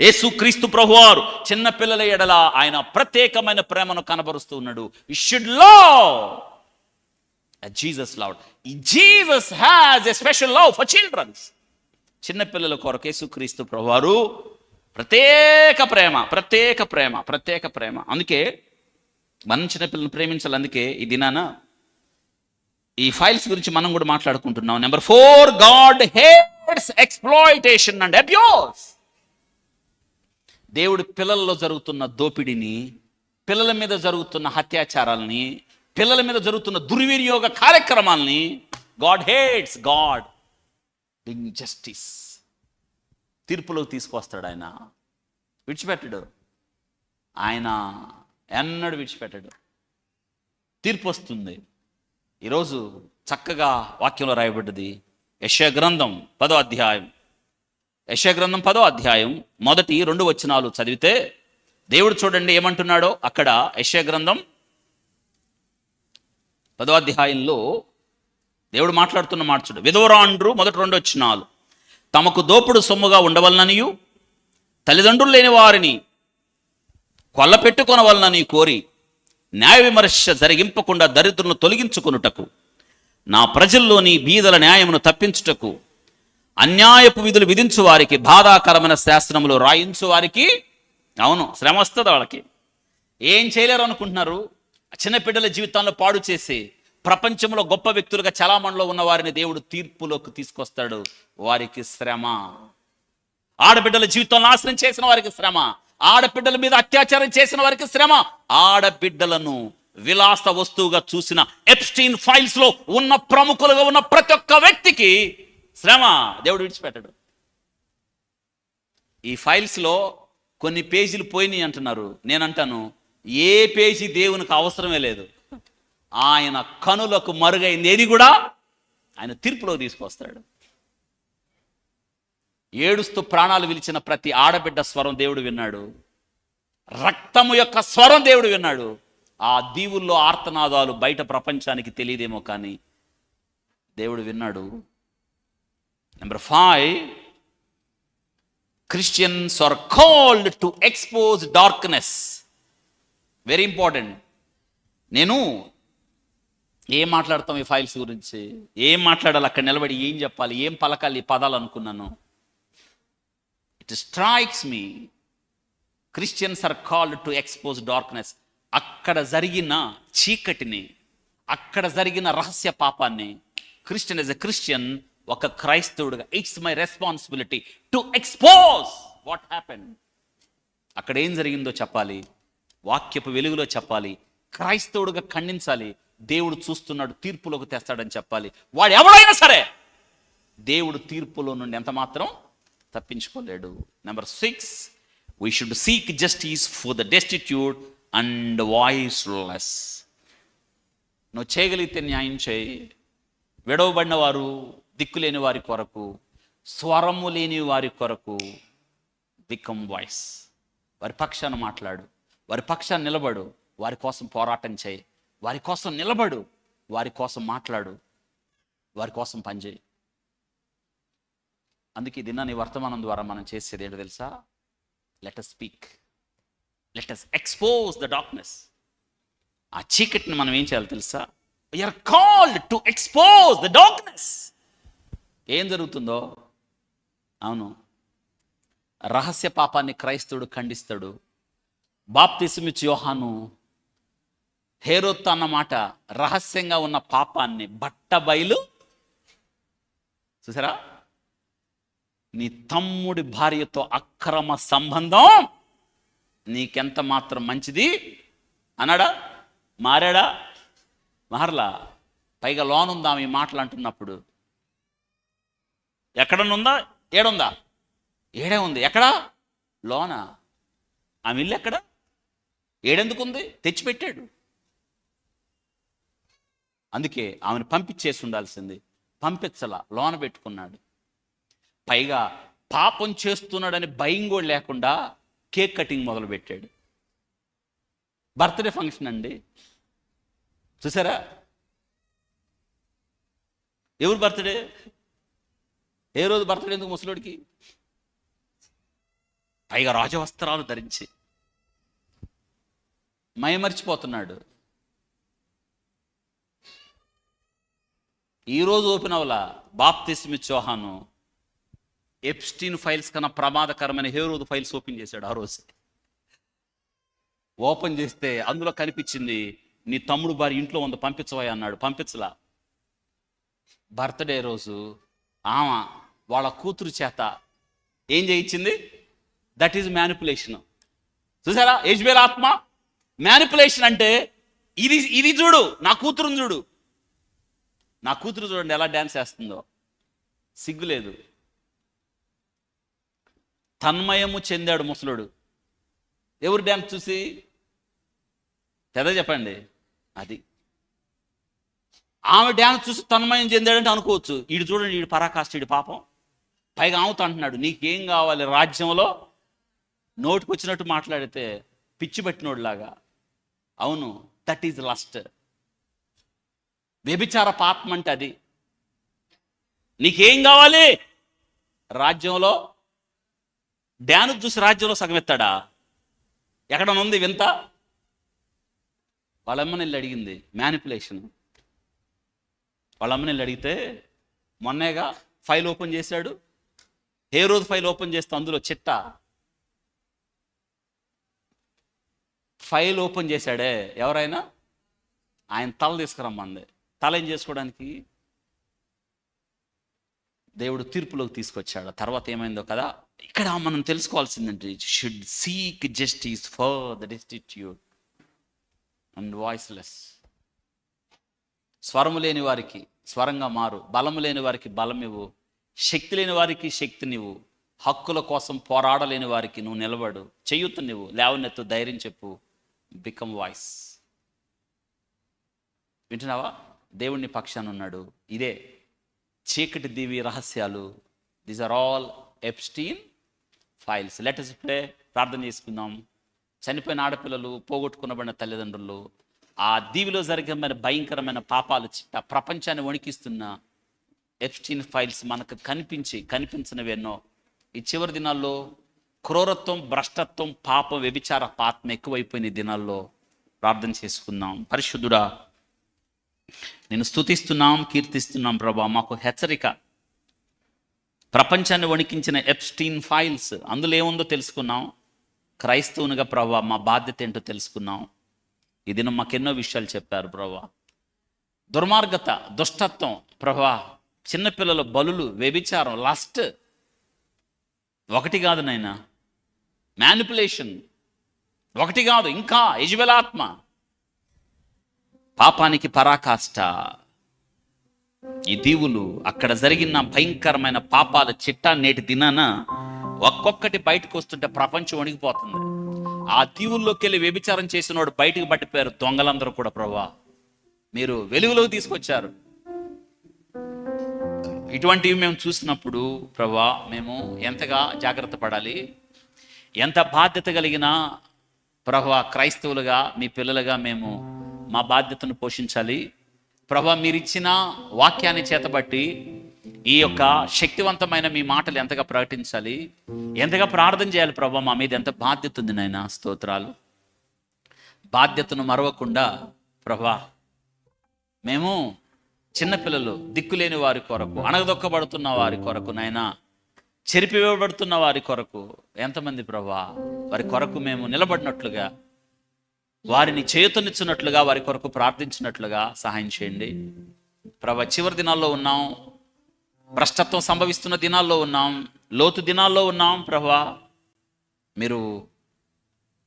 Yesu Kristu ప్రభువారు చిన్న పిల్లల ఎడల ఆయన ప్రత్యేకమైన ప్రేమను కనబరుస్తూ ఉన్నాడు. You should love as Jesus loved. Jesus has a special love for children. చిన్న పిల్లల కొరకు యేసు క్రీస్తు ప్రభువారు ప్రత్యేక ప్రేమ. అందుకే మనం చిన్న పిల్లలను ప్రేమించాలి. అందుకే ఈ దినాన ఈ ఫైల్స్ గురించి మనం కూడా మాట్లాడుకుంటున్నాం. Number 4, God hates exploitation and abuse. దేవుడు పిల్లల్లో జరుగుతున్న దోపిడీని, పిల్లల మీద జరుగుతున్న అత్యాచారాలని, పిల్లల మీద జరుగుతున్న దుర్వినియోగ కార్యక్రమాలని God hates. God bring justice. తీర్పులోకి తీసుకొస్తాడు. ఆయన విడిచిపెట్టడు. ఆయన ఎన్నడూ విడిచిపెట్టడు. తీర్పు వస్తుంది. ఈరోజు చక్కగా వాక్యంలో రాయబడ్డది. యెషయా గ్రంథం 10వ అధ్యాయం. యెషయా గ్రంథం 10వ అధ్యాయం మొదటి 2 వచనాలు చదివితే దేవుడు చూడండి ఏమంటున్నాడో అక్కడ. యెషయా గ్రంథం 10వ అధ్యాయంలో దేవుడు మాట్లాడుతున్న మాట చూడు. విధవరాండ్రు 1 వచనాలు, తమకు దోపుడు సొమ్ముగా ఉండవలననియు తల్లిదండ్రులు లేని వారిని కొల్లపెట్టుకొనవలనని కోరి న్యాయ విమర్శ జరిగింపకుండా దరిద్రులను తొలగించుకొనుటకు, నా ప్రజల్లోని బీదల న్యాయమును తప్పించుటకు, అన్యాయపు విధులు విధించు వారికి, బాధాకరమైన శాసనములు రాయించు వారికి, అవును శ్రమ వస్తుంది వాళ్ళకి. ఏం చేయలేరు అనుకుంటున్నారు? చిన్న బిడ్డల జీవితాల్లో పాడు చేసి ప్రపంచంలో గొప్ప వ్యక్తులుగా చలామణిలో ఉన్న వారిని దేవుడు తీర్పులోకి తీసుకొస్తాడు. వారికి శ్రమ. ఆడబిడ్డల జీవితాలను నాశనం చేసిన వారికి శ్రమ, ఆడబిడ్డల మీద అత్యాచారం చేసిన వారికి శ్రమ, ఆడబిడ్డలను విలాస వస్తువుగా చూసిన ఎప్స్టీన్ ఫైల్స్ లో ఉన్న ప్రముఖులుగా ఉన్న ప్రతి ఒక్క వ్యక్తికి శ్రమ దేవుడు విడిచిపెట్టాడు. ఈ ఫైల్స్ లో కొన్ని పేజీలు పోయినాయి అంటున్నారు. నేనంటాను, ఏ పేజీ దేవునికి అవసరమే లేదు. ఆయన కనులకు మరుగైంది ఏది కూడా ఆయన తీర్పులోకి తీసుకొస్తాడు. ఏడుస్తూ ప్రాణాలు విలిచిన ప్రతి ఆడబిడ్డ స్వరం దేవుడు విన్నాడు. రక్తము యొక్క స్వరం దేవుడు విన్నాడు. ఆ దీవుల్లో ఆర్తనాదాలు బయట ప్రపంచానికి తెలియదేమో కానీ దేవుడు విన్నాడు. Number 5, Christians are called to expose darkness. Very important. నేను ఏం మాట్లాడతాం ఈ ఫైల్స్ గురించి, ఏం మాట్లాడాలి, అక్కడ నిలబడి ఏం చెప్పాలి, ఏం పలకాలి, ఈ పదాలు అనుకున్నాను. It strikes me, Christians are called to expose darkness. అక్కడ జరిగిన చీకటిని, అక్కడ జరిగిన రహస్య పాపాన్ని క్రిస్టియన్ యాజ్ ఎ క్రిస్టియన్, ఒక క్రైస్తవుడిగా it's my responsibility to expose what happen. అక్కడ ఏం జరిగిందో చెప్పాలి, వాక్యపు వెలుగులో చెప్పాలి, క్రైస్తవుడిగా ఖండించాలి. దేవుడు చూస్తున్నాడు, తీర్పులోకి తెస్తాడని చెప్పాలి. వాడు ఎవడైనా సరే దేవుడు తీర్పులో నుండి ఎంత మాత్రం తప్పించుకోలేడు. Number 6, we should seek justice for the destitute and voiceless. నువ్వు చేయగలిగితే న్యాయం చేయి. విడవబడిన వారు, దిక్కులేని వారి కొరకు, స్వరము లేని వారి కొరకు బికమ్ వాయిస్. వారి పక్షాన మాట్లాడు, వారి పక్షాన్ని నిలబడు, వారి కోసం పోరాటం చేయి, వారి కోసం నిలబడు, వారి కోసం మాట్లాడు, వారి కోసం పనిచేయి. అందుకే దినాన్ని వర్తమానం ద్వారా మనం చేసేది ఏంటో తెలుసా? Let us speak, let us expose the darkness. ఆ చీకటిని మనం ఏం చేయాలి తెలుసా? we are called to expose the darkness. ఏం జరుగుతుందో, అవును, రహస్య పాపాన్ని క్రైస్తవుడు ఖండిస్తాడు. బాప్తిస్మిచ్చు యోహాను హేరోత్ అన్నమాట రహస్యంగా ఉన్న పాపాన్ని బట్టబయలు. చూసారా? నీ తమ్ముడి భార్యతో అక్రమ సంబంధం నీకెంత మాత్రం మంచిది అన్నాడా? మారాడా? మారలా. పైగా లోనుందా ఈ మాటలు అంటున్నప్పుడు. ఎక్కడనుందా? ఏడుందా? ఏడే ఉంది. ఎక్కడా? లోన. ఆమె ఇల్లు ఎక్కడ? ఏడెందుకుంది? తెచ్చిపెట్టాడు. అందుకే ఆమెను పంపించేసి ఉండాల్సింది. పంపించలా, లోన పెట్టుకున్నాడు. పైగా పాపం చేస్తున్నాడని భయం కూడా లేకుండా కేక్ కటింగ్ మొదలుపెట్టాడు. బర్త్డే ఫంక్షన్ అండి, చూసారా? ఎవరు బర్త్డే? ఏ రోజు బర్త్డే ఎందుకు ముసలోడికి? పైగా రాజవస్త్రాలు ధరించి మైమరిచిపోతున్నాడు. ఈరోజు ఓపెన్ అవలా బాప్తిస్మిచ్చు యోహాను ఎప్స్టీన్ ఫైల్స్ కన్నా ప్రమాదకరమైన హేరోదు ఫైల్స్ ఓపెన్ చేశాడు. ఆ రోజు ఓపెన్ చేస్తే అందులో కనిపించింది, నీ తమ్ముడు భార్య ఇంట్లో ఉంది, పంపించవా అన్నాడు. పంపించలా. బర్త్డే రోజు ఆమె వాళ్ళ కూతురు చేత ఏం చేయించింది? That is manipulation. చూసారా? యెజబెల్ ఆత్మ. మ్యానిపులేషన్ అంటే ఇది చూడు, నా కూతురుని చూడు, నా కూతురు చూడండి ఎలా డ్యాన్స్ చేస్తుందో, సిగ్గులేదు. తన్మయము చెందాడు ముసలుడు. ఎవరు డ్యాన్స్ చూసి? పెద్ద చెప్పండి. అది ఆమె డ్యాన్స్ చూసి తన్మయం చెందాడంటే అనుకోవచ్చు. ఈడు చూడండి, ఈడు పరాకాష్ట, ఈడు పాపం. పైగా ఆమెతో అంటున్నాడు, నీకేం కావాలి రాజ్యంలో? నోటికి వచ్చినట్టు మాట్లాడితే పిచ్చి పట్టినోడులాగా. అవును, దట్ ఈజ్ లస్ట్. వ్యభిచార పాపం అంటే అది. నీకేం కావాలి? రాజ్యంలో డ్యాను చూసి రాజ్యంలో సగం ఎత్తాడా? ఎక్కడన్నా ఉంది వింత? వాళ్ళమ్మని వెళ్ళి అడిగింది, మ్యానిపులేషన్. వాళ్ళమ్మని వెళ్ళి అడిగితే మొన్నేగా ఫైల్ ఓపెన్ చేశాడు. ఏ రోజు ఫైల్ ఓపెన్ చేస్తే అందులో చిట్టా ఫైల్ ఓపెన్ చేశాడే ఎవరైనా, ఆయన తల తీసుకురమ్మంది. తల ఏం చేసుకోవడానికి? దేవుడు తీర్పులోకి తీసుకొచ్చాడు. తర్వాత ఏమైందో కదా ఇక్కడ మనం తెలుసుకోవాల్సిందంటే, should seek justice for the destitute and voiceless. స్వరము లేని వారికి స్వరంగా మారు, బలము లేని వారికి బలం ఇవ్వు, శక్తి లేని వారికి శక్తినివ్వు, హక్కుల కోసం పోరాడలేని వారికి నువ్వు నిలబడు, చెయ్యుతు నువ్వు, లేవనెత్తు, ధైర్యం చెప్పు, బికమ్ వాయిస్. వింటున్నావా? దేవుడిని పక్షాన ఉన్నాడు. ఇదే చీకటి దీవి రహస్యాలు. These are all Epstein files. Let us pray. ప్రార్థన చేసుకుందాం. చనిపోయిన ఆడపిల్లలు, పోగొట్టుకునబడిన తల్లిదండ్రులు, ఆ దీవిలో జరిగిన భయంకరమైన పాపాలు చిట్ట ప్రపంచాన్ని వణికిస్తున్న ఎప్స్టీన్ ఫైల్స్ మనకు కనిపించినవి ఎన్నో. ఈ చివరి దినాల్లో క్రూరత్వం, భ్రష్టత్వం, పాపం, వ్యభిచార పాత్మ ఎక్కువైపోయిన దినాల్లో ప్రార్థన చేసుకుందాం. పరిశుద్ధుడా, నేను స్తుతిస్తున్నాం, కీర్తిస్తున్నాం ప్రభా. మాకు హెచ్చరిక, ప్రపంచాన్ని వణికించిన ఎప్స్టీన్ ఫైల్స్, అందులో ఏముందో తెలుసుకున్నాం. క్రైస్తవునిగా ప్రభా మా బాధ్యత ఏంటో తెలుసుకున్నాం. ఈ దినం మాకెన్నో విషయాలు చెప్పారు ప్రభా. దుర్మార్గత, దుష్టత్వం ప్రభా, చిన్నపిల్లల బలులు, వ్యభిచారం, లస్ట్, ఒకటి కాదు నాయనా, మ్యానిపులేషన్ ఒకటి కాదు, ఇంకా యెజబెలాత్మ, పాపానికి పరాకాష్ట, ఈ దీవులు, అక్కడ జరిగిన భయంకరమైన పాపాల చిట్టా నేటి దినాన ఒక్కొక్కటి బయటకు వస్తుంటే ప్రపంచం వణికిపోతుంది. ఆ దీవుల్లోకి వెళ్ళి వ్యభిచారం చేసిన వాడు బయటకు పట్టిపోయారు. దొంగలందరూ కూడా ప్రభా మీరు వెలుగులోకి తీసుకొచ్చారు. ఇటువంటివి మేము చూసినప్పుడు ప్రభా మేము ఎంతగా జాగ్రత్త పడాలి, ఎంత బాధ్యత కలిగిన ప్రభా క్రైస్తవులుగా, మీ పిల్లలుగా మేము మా బాధ్యతను పోషించాలి ప్రభా. మీరిచ్చిన వాక్యాన్ని చేతబట్టి ఈ యొక్క శక్తివంతమైన మీ మాటలు ఎంతగా ప్రకటించాలి, ఎంతగా ప్రార్థన చేయాలి ప్రభా. మా మీద ఎంత బాధ్యత ఉంది నాయనా. స్తోత్రాలు. బాధ్యతను మరవకుండా ప్రభా మేము చిన్నపిల్లలు, దిక్కులేని వారి కొరకు, అణగదొక్కబడుతున్న వారి కొరకు నాయనా, చెరిపివేయబడుతున్న వారి కొరకు ఎంతమంది ప్రభా, వారి కొరకు మేము నిలబడినట్లుగా, వారిని చేతునిచ్చినట్లుగా, వారి కొరకు ప్రార్థించినట్లుగా సహాయం చేయండి ప్రభా. చివరి దినాల్లో ఉన్నాం, భ్రష్టత్వం సంభవిస్తున్న దినాల్లో ఉన్నాం, లోతు దినాల్లో ఉన్నాం ప్రభా. మీరు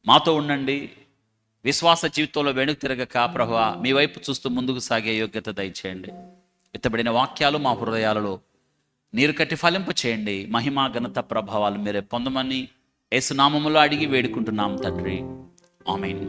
మాతో ఉండండి. విశ్వాస జీవితంలో వెనుక తిరగక ప్రభా మీ వైపు చూస్తూ ముందుకు సాగే యోగ్యత దయచేయండి. ఎత్తబడిన వాక్యాలు మా హృదయాలలో నీరు కట్టి ఫలింప చేయండి. మహిమ, ఘనత, ప్రభావాలు మీరే పొందమని యేసు నామములో అడిగి వేడుకుంటున్నాం తండ్రి. ఆమేన్.